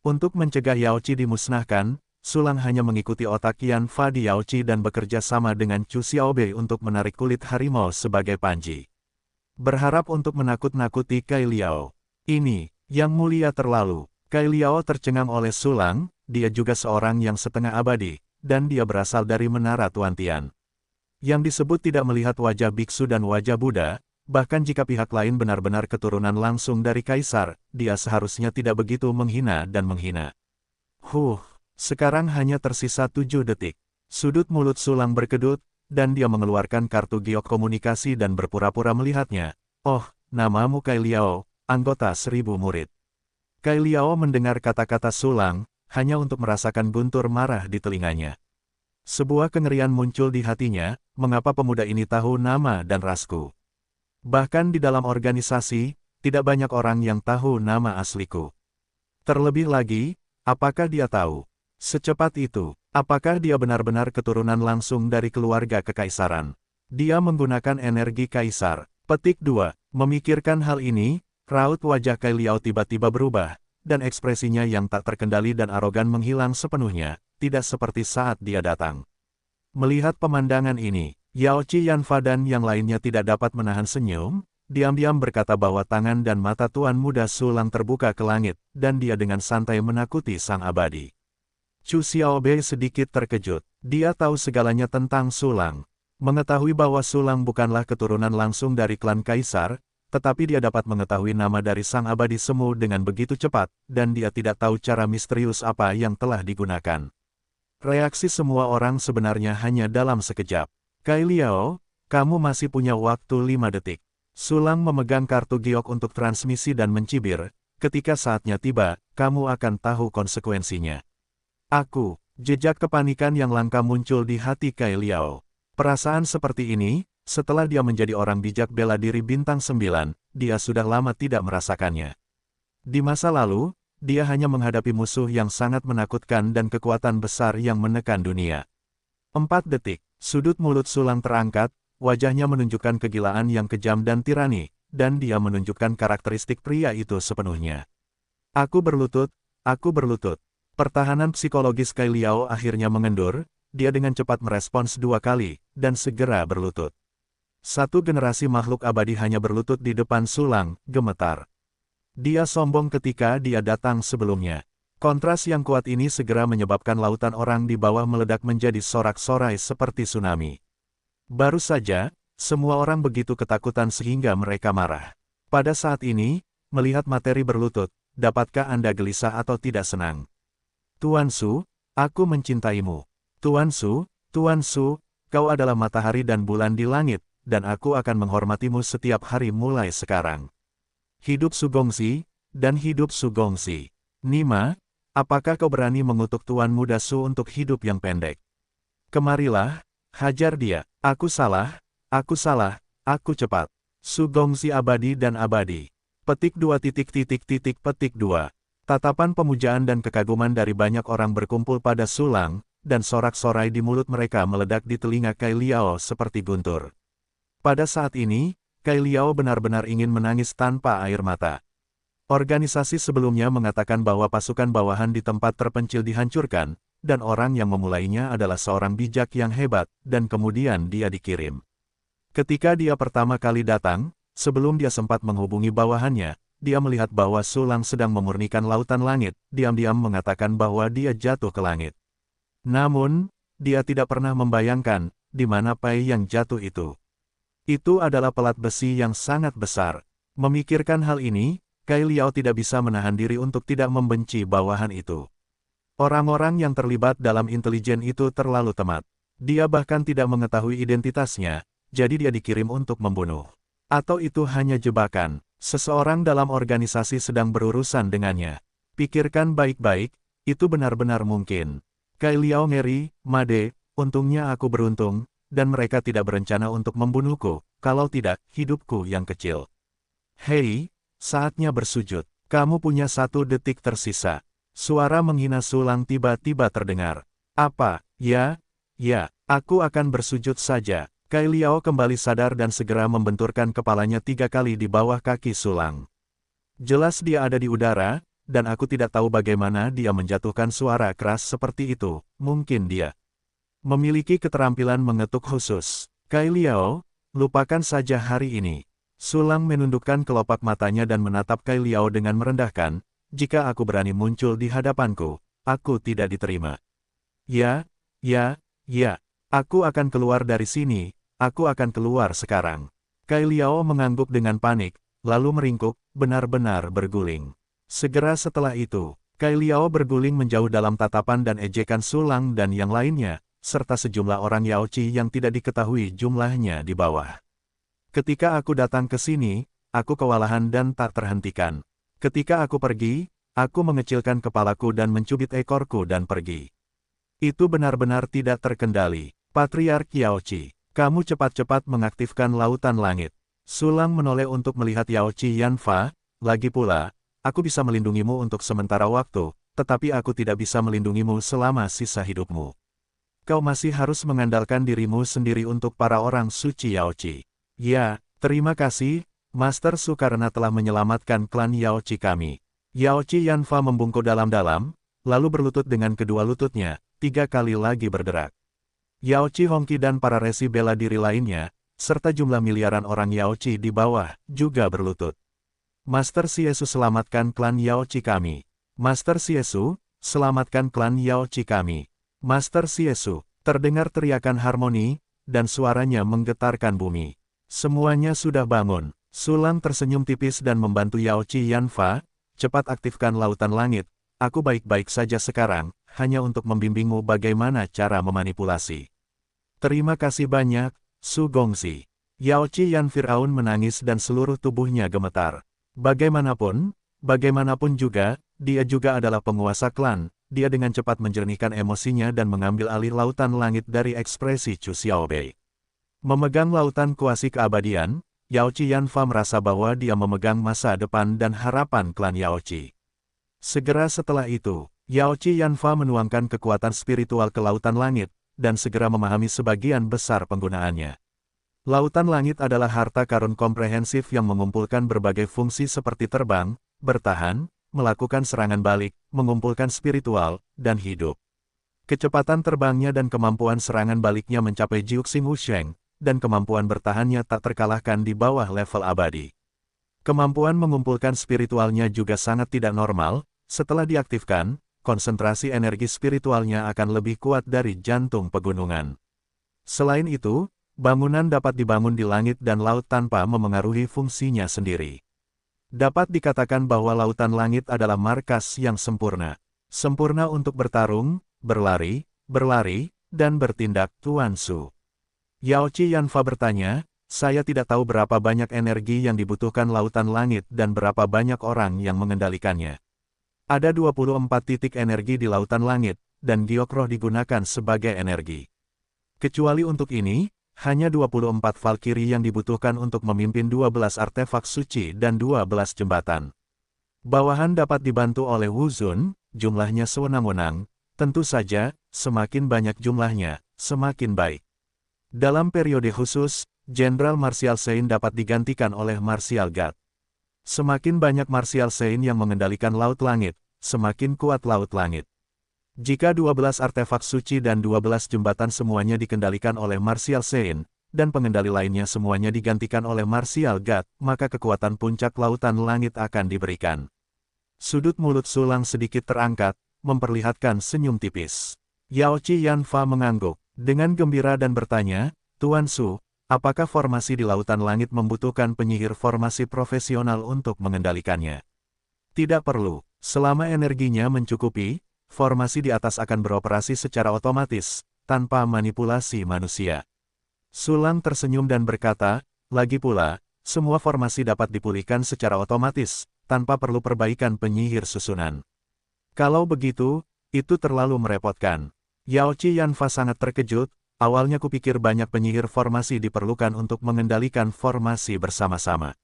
Untuk mencegah Yaoqi dimusnahkan, Sulang hanya mengikuti otak Yan Fa di Yaoqi dan bekerja sama dengan Chu Xiaobei untuk menarik kulit harimau sebagai panji. Berharap untuk menakut-nakuti Kai Liao. Ini, yang mulia terlalu. Kai Liao tercengang oleh Sulang, dia juga seorang yang setengah abadi, dan dia berasal dari Menara Tuan Tian. Yang disebut tidak melihat wajah biksu dan wajah Buddha, bahkan jika pihak lain benar-benar keturunan langsung dari kaisar, dia seharusnya tidak begitu menghina dan menghina. Sekarang hanya tersisa 7 detik. Sudut mulut Sulang berkedut, dan dia mengeluarkan kartu giok komunikasi dan berpura-pura melihatnya. Oh, namamu Kai Liao, anggota 1000 murid. Kai Liao mendengar kata-kata Sulang, hanya untuk merasakan guntur marah di telinganya. Sebuah kengerian muncul di hatinya, mengapa pemuda ini tahu nama dan rasku. Bahkan di dalam organisasi, tidak banyak orang yang tahu nama asliku. Terlebih lagi, apakah dia tahu? Secepat itu, apakah dia benar-benar keturunan langsung dari keluarga kekaisaran? Dia menggunakan energi kaisar. Petik 2. Memikirkan hal ini, raut wajah Kai Liao tiba-tiba berubah, dan ekspresinya yang tak terkendali dan arogan menghilang sepenuhnya, tidak seperti saat dia datang. Melihat pemandangan ini, Yaoqi Yan Fa dan yang lainnya tidak dapat menahan senyum, diam-diam berkata bahwa tangan dan mata Tuan Muda Sulang terbuka ke langit, dan dia dengan santai menakuti sang abadi. Chu Xiaobei sedikit terkejut, dia tahu segalanya tentang Sulang. Mengetahui bahwa Sulang bukanlah keturunan langsung dari klan kaisar, tetapi dia dapat mengetahui nama dari sang abadi semu dengan begitu cepat, dan dia tidak tahu cara misterius apa yang telah digunakan. Reaksi semua orang sebenarnya hanya dalam sekejap. Kai Liao, kamu masih punya waktu 5 detik. Sulang memegang kartu giok untuk transmisi dan mencibir, ketika saatnya tiba, kamu akan tahu konsekuensinya. Jejak kepanikan yang langka muncul di hati Kai Liao. Perasaan seperti ini, setelah dia menjadi orang bijak bela diri bintang 9, dia sudah lama tidak merasakannya. Di masa lalu, dia hanya menghadapi musuh yang sangat menakutkan dan kekuatan besar yang menekan dunia. 4 detik, sudut mulut Sulang terangkat, wajahnya menunjukkan kegilaan yang kejam dan tirani, dan dia menunjukkan karakteristik pria itu sepenuhnya. Aku berlutut. Pertahanan psikologis Kai Liao akhirnya mengendur, dia dengan cepat merespons 2 kali, dan segera berlutut. Satu generasi makhluk abadi hanya berlutut di depan Sulang, gemetar. Dia sombong ketika dia datang sebelumnya. Kontras yang kuat ini segera menyebabkan lautan orang di bawah meledak menjadi sorak-sorai seperti tsunami. Baru saja, semua orang begitu ketakutan sehingga mereka marah. Pada saat ini, melihat materi berlutut, dapatkah Anda gelisah atau tidak senang? Tuan Su, aku mencintaimu. Tuan Su, kau adalah matahari dan bulan di langit, dan aku akan menghormatimu setiap hari mulai sekarang. Hidup Sugongxi, dan hidup Sugongxi. Nima, apakah kau berani mengutuk Tuan Muda Su untuk hidup yang pendek? Kemarilah, hajar dia. Aku salah, aku cepat. Sugongxi abadi dan abadi. Petik 2. Tatapan pemujaan dan kekaguman dari banyak orang berkumpul pada Sulang, dan sorak-sorai di mulut mereka meledak di telinga Kai Liao seperti guntur. Pada saat ini, Kai Liao benar-benar ingin menangis tanpa air mata. Organisasi sebelumnya mengatakan bahwa pasukan bawahan di tempat terpencil dihancurkan, dan orang yang memulainya adalah seorang bijak yang hebat, dan kemudian dia dikirim. Ketika dia pertama kali datang, sebelum dia sempat menghubungi bawahannya, dia melihat bahwa Sulang sedang memurnikan lautan langit, diam-diam mengatakan bahwa dia jatuh ke langit. Namun, dia tidak pernah membayangkan, di mana Pai yang jatuh itu. Itu adalah pelat besi yang sangat besar. Memikirkan hal ini, Kai Liao tidak bisa menahan diri untuk tidak membenci bawahan itu. Orang-orang yang terlibat dalam intelijen itu terlalu temat. Dia bahkan tidak mengetahui identitasnya, jadi dia dikirim untuk membunuh. Atau itu hanya jebakan, seseorang dalam organisasi sedang berurusan dengannya. Pikirkan baik-baik, itu benar-benar mungkin. Kai Liao ngeri, Made, untungnya aku beruntung, dan mereka tidak berencana untuk membunuhku, kalau tidak, hidupku yang kecil. Hei, saatnya bersujud. Kamu punya 1 detik tersisa. Suara menghina Sulang tiba-tiba terdengar. Apa? Ya, aku akan bersujud saja. Kai Liao kembali sadar dan segera membenturkan kepalanya 3 kali di bawah kaki Sulang. Jelas dia ada di udara, dan aku tidak tahu bagaimana dia menjatuhkan suara keras seperti itu, mungkin dia memiliki keterampilan mengetuk khusus. Kai Liao, lupakan saja hari ini. Sulang menundukkan kelopak matanya dan menatap Kai Liao dengan merendahkan, jika aku berani muncul di hadapanku, aku tidak diterima. Ya, aku akan keluar dari sini, aku akan keluar sekarang. Kai Liao mengangguk dengan panik, lalu meringkuk, benar-benar berguling. Segera setelah itu, Kai Liao berguling menjauh dalam tatapan dan ejekan Sulang dan yang lainnya, serta sejumlah orang Yaoci yang tidak diketahui jumlahnya di bawah. Ketika aku datang ke sini, aku kewalahan dan tak terhentikan. Ketika aku pergi, aku mengecilkan kepalaku dan mencubit ekorku dan pergi. Itu benar-benar tidak terkendali. Patriark Yaoci, kamu cepat-cepat mengaktifkan lautan langit. Sulang menoleh untuk melihat Yaoci Yanfa, lagi pula, aku bisa melindungimu untuk sementara waktu, tetapi aku tidak bisa melindungimu selama sisa hidupmu. Kau masih harus mengandalkan dirimu sendiri untuk para orang suci Yaoci. Ya, terima kasih, Master Su karena telah menyelamatkan klan Yaoci kami. Yaoci Yanfa membungkuk dalam-dalam, lalu berlutut dengan kedua lututnya, 3 kali lagi berderak. Yaoci Hongqi dan para resi bela diri lainnya, serta jumlah miliaran orang Yaoci di bawah, juga berlutut. Master Siesu selamatkan klan Yaoci kami. Master Siesu, selamatkan klan Yaoci kami. Master Siesu, terdengar teriakan harmoni, dan suaranya menggetarkan bumi. Semuanya sudah bangun. Sulang tersenyum tipis dan membantu Yaoci Yanfa, cepat aktifkan lautan langit, aku baik-baik saja sekarang, hanya untuk membimbingmu bagaimana cara memanipulasi. Terima kasih banyak, Sugongxi. Yaoci Yan Firaun menangis dan seluruh tubuhnya gemetar. Bagaimanapun juga, dia juga adalah penguasa klan. Dia dengan cepat menjernihkan emosinya dan mengambil alih lautan langit dari ekspresi Chu Xiaobei. Memegang lautan kuasi keabadian, Yaoci Yanfa merasa bahwa dia memegang masa depan dan harapan klan Yaoci. Segera setelah itu, Yaoci Yanfa menuangkan kekuatan spiritual ke lautan langit, dan segera memahami sebagian besar penggunaannya. Lautan langit adalah harta karun komprehensif yang mengumpulkan berbagai fungsi seperti terbang, bertahan, melakukan serangan balik, mengumpulkan spiritual, dan hidup. Kecepatan terbangnya dan kemampuan serangan baliknya mencapai Jiuxing Wusheng, dan kemampuan bertahannya tak terkalahkan di bawah level abadi. Kemampuan mengumpulkan spiritualnya juga sangat tidak normal, setelah diaktifkan, konsentrasi energi spiritualnya akan lebih kuat dari jantung pegunungan. Selain itu, bangunan dapat dibangun di langit dan laut tanpa memengaruhi fungsinya sendiri. Dapat dikatakan bahwa lautan langit adalah markas yang sempurna. Sempurna untuk bertarung, berlari, dan bertindak, Tuan Su. Yaochi Yanfa bertanya, saya tidak tahu berapa banyak energi yang dibutuhkan lautan langit dan berapa banyak orang yang mengendalikannya. Ada 24 titik energi di lautan langit, dan giok roh digunakan sebagai energi. Kecuali untuk ini, hanya 24 Valkyrie yang dibutuhkan untuk memimpin 12 artefak suci dan 12 jembatan. Bawahan dapat dibantu oleh Wu Zun, jumlahnya sewenang-wenang, tentu saja, semakin banyak jumlahnya, semakin baik. Dalam periode khusus, Jenderal Martial Saint dapat digantikan oleh Martial God. Semakin banyak Martial Saint yang mengendalikan Laut Langit, semakin kuat Laut Langit. Jika 12 artefak suci dan 12 jembatan semuanya dikendalikan oleh Martial Saint, dan pengendali lainnya semuanya digantikan oleh Martial God, maka kekuatan puncak Lautan Langit akan diberikan. Sudut mulut Sulang sedikit terangkat, memperlihatkan senyum tipis. Yaochi Yanfa mengangguk, dengan gembira dan bertanya, Tuan Su, apakah formasi di Lautan Langit membutuhkan penyihir formasi profesional untuk mengendalikannya? Tidak perlu, selama energinya mencukupi, formasi di atas akan beroperasi secara otomatis, tanpa manipulasi manusia. Sulang tersenyum dan berkata, lagi pula, semua formasi dapat dipulihkan secara otomatis, tanpa perlu perbaikan penyihir susunan. Kalau begitu, itu terlalu merepotkan. Yaochi Yanfa sangat terkejut, awalnya kupikir banyak penyihir formasi diperlukan untuk mengendalikan formasi bersama-sama.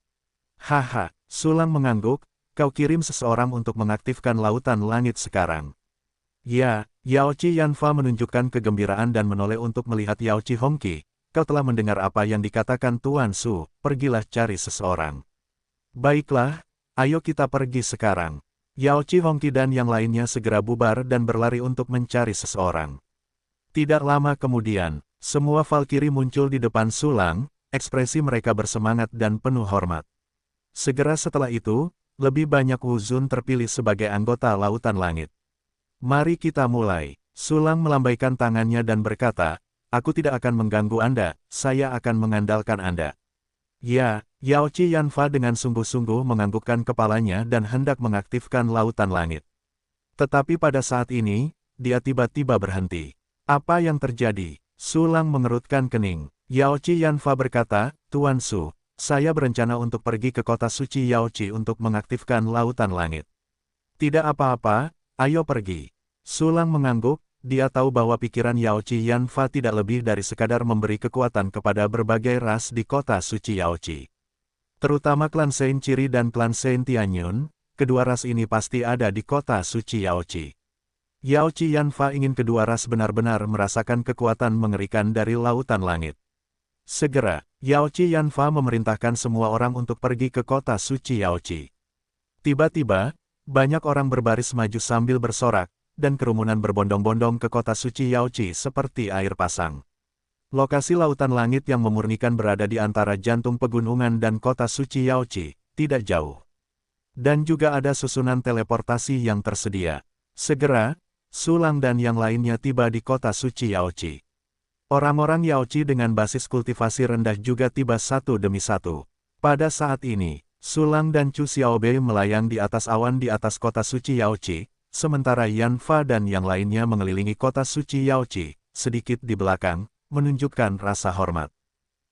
Haha, Sulang mengangguk, kau kirim seseorang untuk mengaktifkan Lautan Langit sekarang. Ya, Yaochi Yanfa menunjukkan kegembiraan dan menoleh untuk melihat Yaochi Hongqi. Kau telah mendengar apa yang dikatakan Tuan Su, pergilah cari seseorang. Baiklah, ayo kita pergi sekarang. Yaochi Hongqi dan yang lainnya segera bubar dan berlari untuk mencari seseorang. Tidak lama kemudian, semua Valkyrie muncul di depan Sulang, ekspresi mereka bersemangat dan penuh hormat. Segera setelah itu, lebih banyak Wu Zun terpilih sebagai anggota Lautan Langit. Mari kita mulai. Sulang melambaikan tangannya dan berkata, aku tidak akan mengganggu Anda, saya akan mengandalkan Anda. Ya, Yaochi Yanfa dengan sungguh-sungguh menganggukkan kepalanya dan hendak mengaktifkan Lautan Langit. Tetapi pada saat ini, dia tiba-tiba berhenti. Apa yang terjadi? Sulang mengerutkan kening. Yaochi Yanfa berkata, Tuan Su, saya berencana untuk pergi ke kota suci Yaochi untuk mengaktifkan Lautan Langit. Tidak apa-apa, ayo pergi. Sulang mengangguk, dia tahu bahwa pikiran Yaochi Yanfa tidak lebih dari sekadar memberi kekuatan kepada berbagai ras di kota suci Yaochi. Terutama klan Saint Ciri dan klan Saint Tianyun, kedua ras ini pasti ada di kota suci Yaochi. Yaochi Yanfa ingin kedua ras benar-benar merasakan kekuatan mengerikan dari Lautan Langit. Segera, Yaochi Yanfa memerintahkan semua orang untuk pergi ke kota suci Yaochi. Tiba-tiba, banyak orang berbaris maju sambil bersorak, dan kerumunan berbondong-bondong ke kota suci Yaochi seperti air pasang. Lokasi Lautan Langit yang memurnikan berada di antara jantung pegunungan dan kota suci Yaochi, tidak jauh. Dan juga ada susunan teleportasi yang tersedia. Segera, Sulang dan yang lainnya tiba di kota suci Yaochi. Orang-orang Yaochi dengan basis kultivasi rendah juga tiba satu demi satu. Pada saat ini, Sulang dan Chu Xiaobei melayang di atas awan di atas kota suci Yaochi, sementara Yanfa dan yang lainnya mengelilingi kota suci Yaochi, sedikit di belakang, menunjukkan rasa hormat.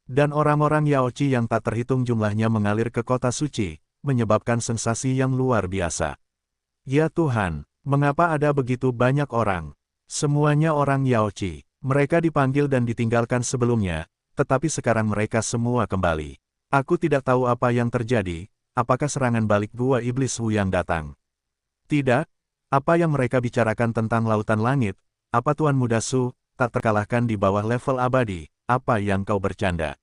Dan orang-orang Yaochi yang tak terhitung jumlahnya mengalir ke kota suci, menyebabkan sensasi yang luar biasa. Ya Tuhan, mengapa ada begitu banyak orang? Semuanya orang Yaochi. Mereka dipanggil dan ditinggalkan sebelumnya, tetapi sekarang mereka semua kembali. Aku tidak tahu apa yang terjadi, apakah serangan balik gua iblis Wu yang datang? Tidak. Apa yang mereka bicarakan tentang Lautan Langit? Apa Tuan Muda Su, tak terkalahkan di bawah level abadi? Apa yang kau bercanda?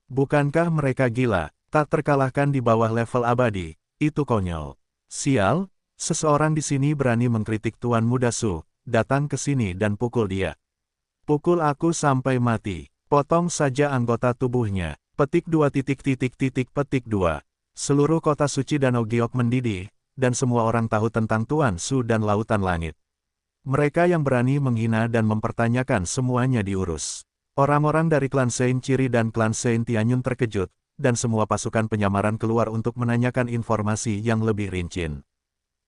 Bukankah mereka gila, tak terkalahkan di bawah level abadi? Itu konyol. Sial, seseorang di sini berani mengkritik Tuan Muda Su, datang ke sini dan pukul dia. Pukul aku sampai mati. Potong saja anggota tubuhnya. Petik 2 petik 2. Seluruh kota suci Danau Giok mendidih, dan semua orang tahu tentang Tuan Su dan Lautan Langit. Mereka yang berani menghina dan mempertanyakan semuanya diurus. Orang-orang dari klan Sein Ciri dan klan Sein Tianyun terkejut, dan semua pasukan penyamaran keluar untuk menanyakan informasi yang lebih rinci.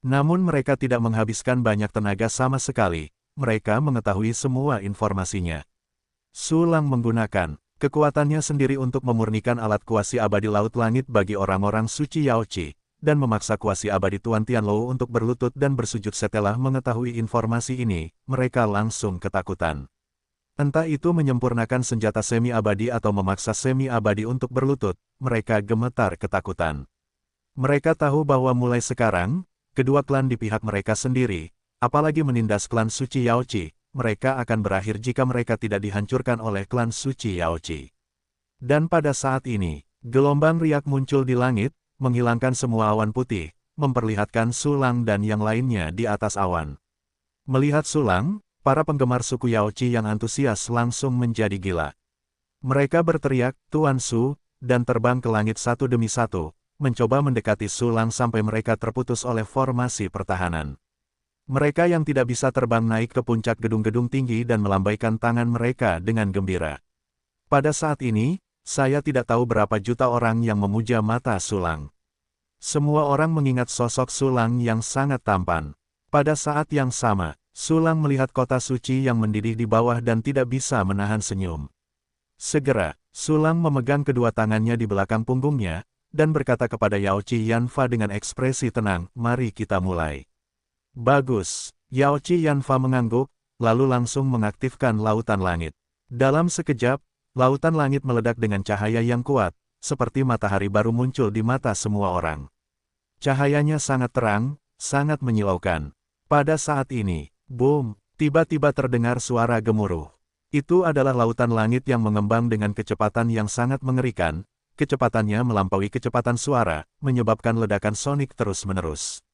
Namun mereka tidak menghabiskan banyak tenaga sama sekali, mereka mengetahui semua informasinya. Su Lang menggunakan kekuatannya sendiri untuk memurnikan alat kuasi abadi Laut Langit bagi orang-orang suci Yaochi, dan memaksa kuasi abadi Tuan Tianlou untuk berlutut dan bersujud. Setelah mengetahui informasi ini, mereka langsung ketakutan. Entah itu menyempurnakan senjata semi-abadi atau memaksa semi-abadi untuk berlutut, mereka gemetar ketakutan. Mereka tahu bahwa mulai sekarang, kedua klan di pihak mereka sendiri, apalagi menindas klan suci Yaochi, mereka akan berakhir jika mereka tidak dihancurkan oleh klan suci Yaochi. Dan pada saat ini, gelombang riak muncul di langit, menghilangkan semua awan putih, memperlihatkan Su Lang dan yang lainnya di atas awan. Melihat Su Lang, para penggemar suku Yaochi yang antusias langsung menjadi gila. Mereka berteriak, "Tuan Su," dan terbang ke langit satu demi satu, mencoba mendekati Su Lang sampai mereka terputus oleh formasi pertahanan. Mereka yang tidak bisa terbang naik ke puncak gedung-gedung tinggi dan melambaikan tangan mereka dengan gembira. Pada saat ini, saya tidak tahu berapa juta orang yang memuja mata Su Lang. Semua orang mengingat sosok Su Lang yang sangat tampan. Pada saat yang sama, Su Lang melihat kota suci yang mendidih di bawah dan tidak bisa menahan senyum. Segera, Su Lang memegang kedua tangannya di belakang punggungnya, dan berkata kepada Yaochi Yanfa dengan ekspresi tenang, "Mari kita mulai." Bagus. Yaochi Yanfa mengangguk, lalu langsung mengaktifkan Lautan Langit. Dalam sekejap, Lautan Langit meledak dengan cahaya yang kuat, seperti matahari baru muncul di mata semua orang. Cahayanya sangat terang, sangat menyilaukan. Pada saat ini, boom, tiba-tiba terdengar suara gemuruh. Itu adalah Lautan Langit yang mengembang dengan kecepatan yang sangat mengerikan. Kecepatannya melampaui kecepatan suara, menyebabkan ledakan sonik terus-menerus.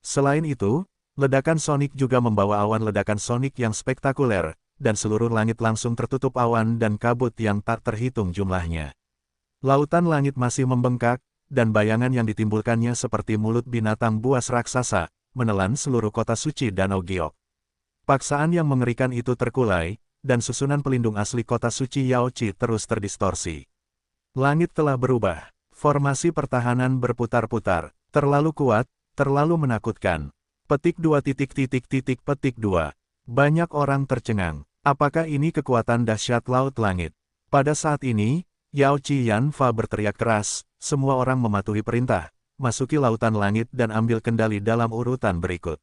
Selain itu, ledakan sonik juga membawa awan ledakan sonik yang spektakuler, dan seluruh langit langsung tertutup awan dan kabut yang tak terhitung jumlahnya. Lautan Langit masih membengkak, dan bayangan yang ditimbulkannya seperti mulut binatang buas raksasa, menelan seluruh kota suci Danau Giok. Paksaan yang mengerikan itu terkulai, dan susunan pelindung asli kota suci Yaochi terus terdistorsi. Langit telah berubah, formasi pertahanan berputar-putar, terlalu kuat, terlalu menakutkan. Petik 2 petik 2. Banyak orang tercengang. Apakah ini kekuatan dahsyat Laut Langit? Pada saat ini, Yaochi Yanfa berteriak keras, semua orang mematuhi perintah, masuki Lautan Langit dan ambil kendali dalam urutan berikut.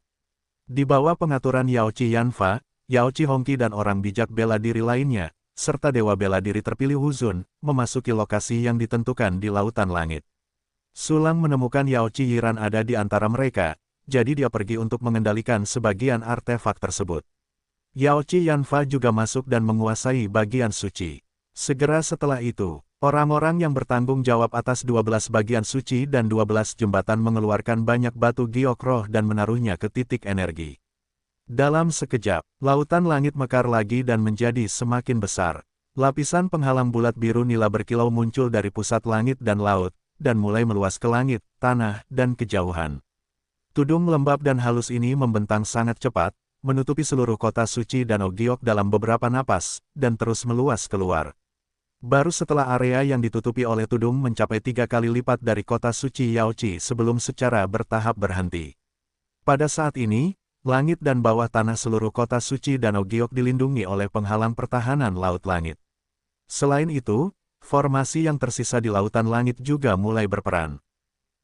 Di bawah pengaturan Yaochi Yanfa, Yaochi Hongqi dan orang bijak bela diri lainnya, serta Dewa Bela Diri terpilih Huzun, memasuki lokasi yang ditentukan di Lautan Langit. Su Lang menemukan Yaochi Yiran ada di antara mereka, jadi dia pergi untuk mengendalikan sebagian artefak tersebut. Yaochi Yanfa juga masuk dan menguasai bagian suci. Segera setelah itu, orang-orang yang bertanggung jawab atas 12 bagian suci dan 12 jembatan mengeluarkan banyak batu giok roh dan menaruhnya ke titik energi. Dalam sekejap, Lautan Langit mekar lagi dan menjadi semakin besar. Lapisan penghalang bulat biru nila berkilau muncul dari pusat langit dan laut, dan mulai meluas ke langit, tanah, dan kejauhan. Tudung lembab dan halus ini membentang sangat cepat, menutupi seluruh kota suci Danau Giok dalam beberapa napas, dan terus meluas keluar. Baru setelah area yang ditutupi oleh tudung mencapai 3 kali lipat dari kota suci Yaochi sebelum secara bertahap berhenti. Pada saat ini, langit dan bawah tanah seluruh kota suci Danau Giok dilindungi oleh penghalang pertahanan Laut Langit. Selain itu, formasi yang tersisa di Lautan Langit juga mulai berperan.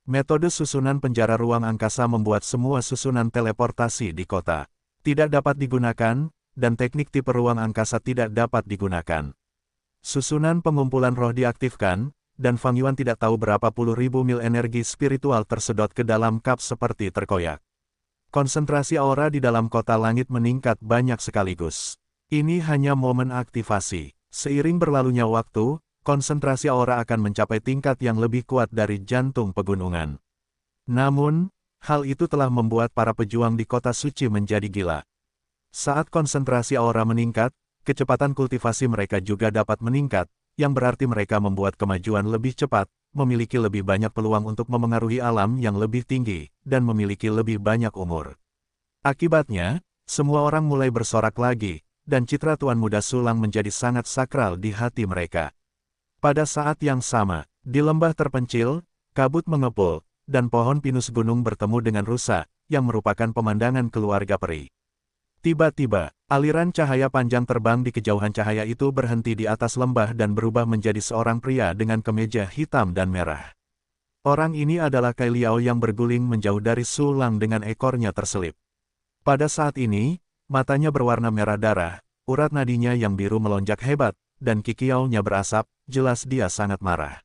Metode susunan penjara ruang angkasa membuat semua susunan teleportasi di kota tidak dapat digunakan, dan teknik tipe ruang angkasa tidak dapat digunakan. Susunan pengumpulan roh diaktifkan, dan Fang Yuan tidak tahu berapa puluh ribu mil energi spiritual tersedot ke dalam kap seperti terkoyak. Konsentrasi aura di dalam kota langit meningkat banyak sekaligus. Ini hanya momen aktivasi. Seiring berlalunya waktu, konsentrasi aura akan mencapai tingkat yang lebih kuat dari jantung pegunungan. Namun, hal itu telah membuat para pejuang di kota suci menjadi gila. Saat konsentrasi aura meningkat, kecepatan kultivasi mereka juga dapat meningkat, yang berarti mereka membuat kemajuan lebih cepat, memiliki lebih banyak peluang untuk memengaruhi alam yang lebih tinggi, dan memiliki lebih banyak umur. Akibatnya, semua orang mulai bersorak lagi, dan citra Tuan Muda Sulang menjadi sangat sakral di hati mereka. Pada saat yang sama, di lembah terpencil, kabut mengepul, dan pohon pinus gunung bertemu dengan rusa, yang merupakan pemandangan keluarga peri. Tiba-tiba, aliran cahaya panjang terbang di kejauhan. Cahaya itu berhenti di atas lembah dan berubah menjadi seorang pria dengan kemeja hitam dan merah. Orang ini adalah Kai Liao yang berguling menjauh dari Sulang dengan ekornya terselip. Pada saat ini, matanya berwarna merah darah, urat nadinya yang biru melonjak hebat, dan kikiaunya berasap, jelas dia sangat marah.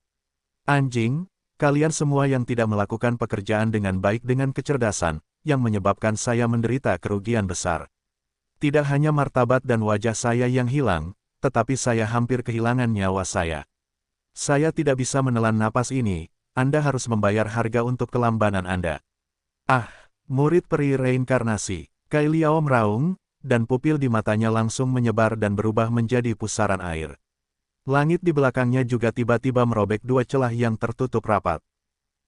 Anjing, kalian semua yang tidak melakukan pekerjaan dengan baik dengan kecerdasan, yang menyebabkan saya menderita kerugian besar. Tidak hanya martabat dan wajah saya yang hilang, tetapi saya hampir kehilangan nyawa saya. Saya tidak bisa menelan napas ini, Anda harus membayar harga untuk kelambanan Anda. Ah, murid peri reinkarnasi, Kai Liao meraung, dan pupil di matanya langsung menyebar dan berubah menjadi pusaran air. Langit di belakangnya juga tiba-tiba merobek dua celah yang tertutup rapat.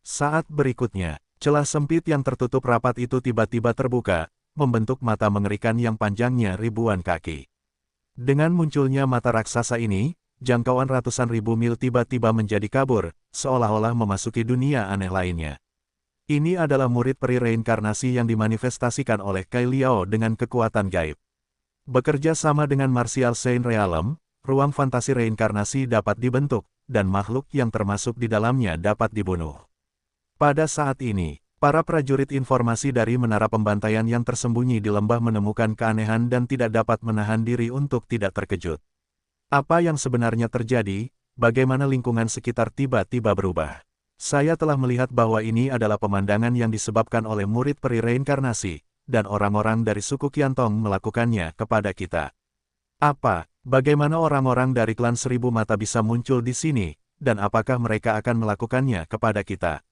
Saat berikutnya, celah sempit yang tertutup rapat itu tiba-tiba terbuka, membentuk mata mengerikan yang panjangnya ribuan kaki. Dengan munculnya mata raksasa ini, jangkauan ratusan ribu mil tiba-tiba menjadi kabur, seolah-olah memasuki dunia aneh lainnya. Ini adalah murid peri reinkarnasi yang dimanifestasikan oleh Kai Liao dengan kekuatan gaib. Bekerja sama dengan Martial Saint Realm, ruang fantasi reinkarnasi dapat dibentuk, dan makhluk yang termasuk di dalamnya dapat dibunuh. Pada saat ini, para prajurit informasi dari menara pembantaian yang tersembunyi di lembah menemukan keanehan dan tidak dapat menahan diri untuk tidak terkejut. Apa yang sebenarnya terjadi? Bagaimana lingkungan sekitar tiba-tiba berubah? Saya telah melihat bahwa ini adalah pemandangan yang disebabkan oleh murid peri reinkarnasi, dan orang-orang dari suku Qiantong melakukannya kepada kita. Apa? Bagaimana orang-orang dari klan Seribu Mata bisa muncul di sini, dan apakah mereka akan melakukannya kepada kita?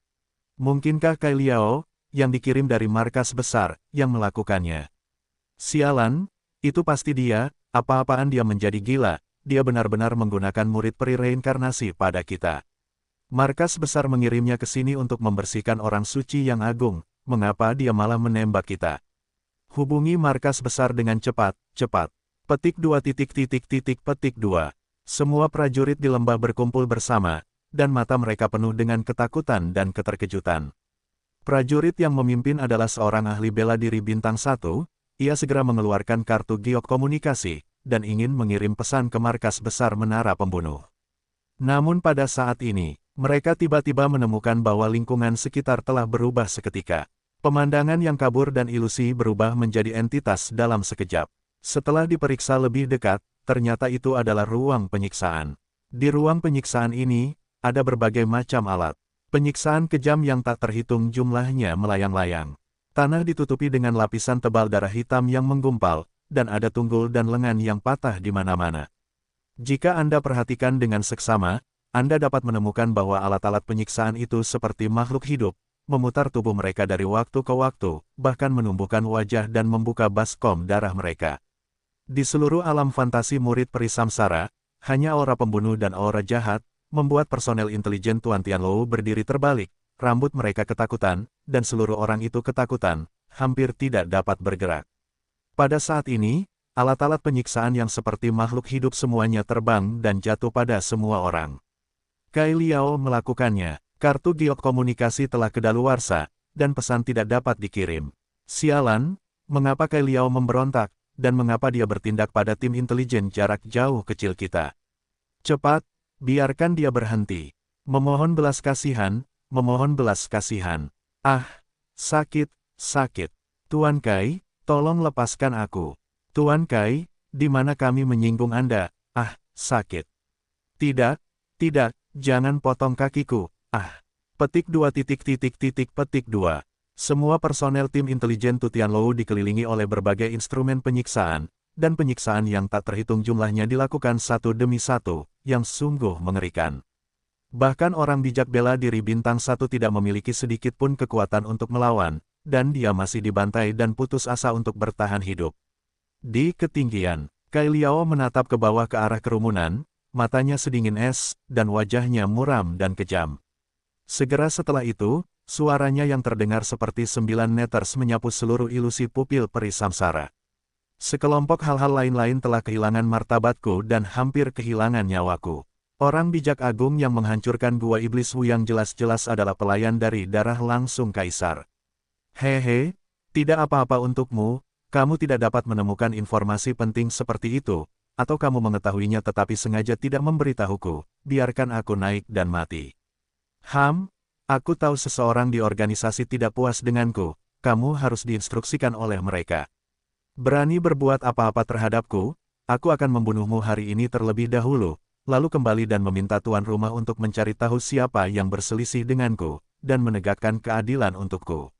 Mungkinkah Kai Liao, yang dikirim dari markas besar, yang melakukannya? Sialan, itu pasti dia, apa-apaan dia menjadi gila, dia benar-benar menggunakan murid peri reinkarnasi pada kita. Markas besar mengirimnya ke sini untuk membersihkan orang suci yang agung, mengapa dia malah menembak kita? Hubungi markas besar dengan cepat, cepat. Petik 2 petik 2. Semua prajurit di lembah berkumpul bersama, dan mata mereka penuh dengan ketakutan dan keterkejutan. Prajurit yang memimpin adalah seorang ahli bela diri bintang 1, ia segera mengeluarkan kartu giok komunikasi, dan ingin mengirim pesan ke markas besar menara pembunuh. Namun pada saat ini, mereka tiba-tiba menemukan bahwa lingkungan sekitar telah berubah seketika. Pemandangan yang kabur dan ilusi berubah menjadi entitas dalam sekejap. Setelah diperiksa lebih dekat, ternyata itu adalah ruang penyiksaan. Di ruang penyiksaan ini, ada berbagai macam alat. Penyiksaan kejam yang tak terhitung jumlahnya melayang-layang. Tanah ditutupi dengan lapisan tebal darah hitam yang menggumpal, dan ada tunggul dan lengan yang patah di mana-mana. Jika Anda perhatikan dengan seksama, Anda dapat menemukan bahwa alat-alat penyiksaan itu seperti makhluk hidup, memutar tubuh mereka dari waktu ke waktu, bahkan menumbuhkan wajah dan membuka baskom darah mereka. Di seluruh alam fantasi murid peri samsara, hanya aura pembunuh dan aura jahat, membuat personel intelijen Tuan Tianlou berdiri terbalik, rambut mereka ketakutan, dan seluruh orang itu ketakutan, hampir tidak dapat bergerak. Pada saat ini, alat-alat penyiksaan yang seperti makhluk hidup semuanya terbang dan jatuh pada semua orang. Kai Liao melakukannya, kartu giok komunikasi telah kedaluarsa, dan pesan tidak dapat dikirim. Sialan, mengapa Kai Liao memberontak, dan mengapa dia bertindak pada tim intelijen jarak jauh kecil kita? Cepat, biarkan dia berhenti. Memohon belas kasihan, memohon belas kasihan. Ah, sakit, sakit. Tuan Kai, tolong lepaskan aku. Tuan Kai, di mana kami menyinggung Anda? Ah, sakit. Tidak, tidak, jangan potong kakiku. Ah. Petik 2 petik 2. Semua personel tim intelijen Tu Tianlou dikelilingi oleh berbagai instrumen penyiksaan, dan penyiksaan yang tak terhitung jumlahnya dilakukan satu demi satu, yang sungguh mengerikan. Bahkan orang bijak bela diri bintang 1 tidak memiliki sedikit pun kekuatan untuk melawan, dan dia masih dibantai dan putus asa untuk bertahan hidup. Di ketinggian, Kai Liao menatap ke bawah ke arah kerumunan, matanya sedingin es, dan wajahnya muram dan kejam. Segera setelah itu, suaranya yang terdengar seperti 9 meters menyapu seluruh ilusi pupil peri samsara. Sekelompok hal-hal lain-lain telah kehilangan martabatku dan hampir kehilangan nyawaku. Orang bijak agung yang menghancurkan gua iblis Wu yang jelas-jelas adalah pelayan dari darah langsung kaisar. Hehe, tidak apa-apa untukmu, kamu tidak dapat menemukan informasi penting seperti itu, atau kamu mengetahuinya tetapi sengaja tidak memberitahuku, biarkan aku naik dan mati. Aku tahu seseorang di organisasi tidak puas denganku, kamu harus diinstruksikan oleh mereka. Berani berbuat apa-apa terhadapku, aku akan membunuhmu hari ini terlebih dahulu, lalu kembali dan meminta tuan rumah untuk mencari tahu siapa yang berselisih denganku, dan menegakkan keadilan untukku.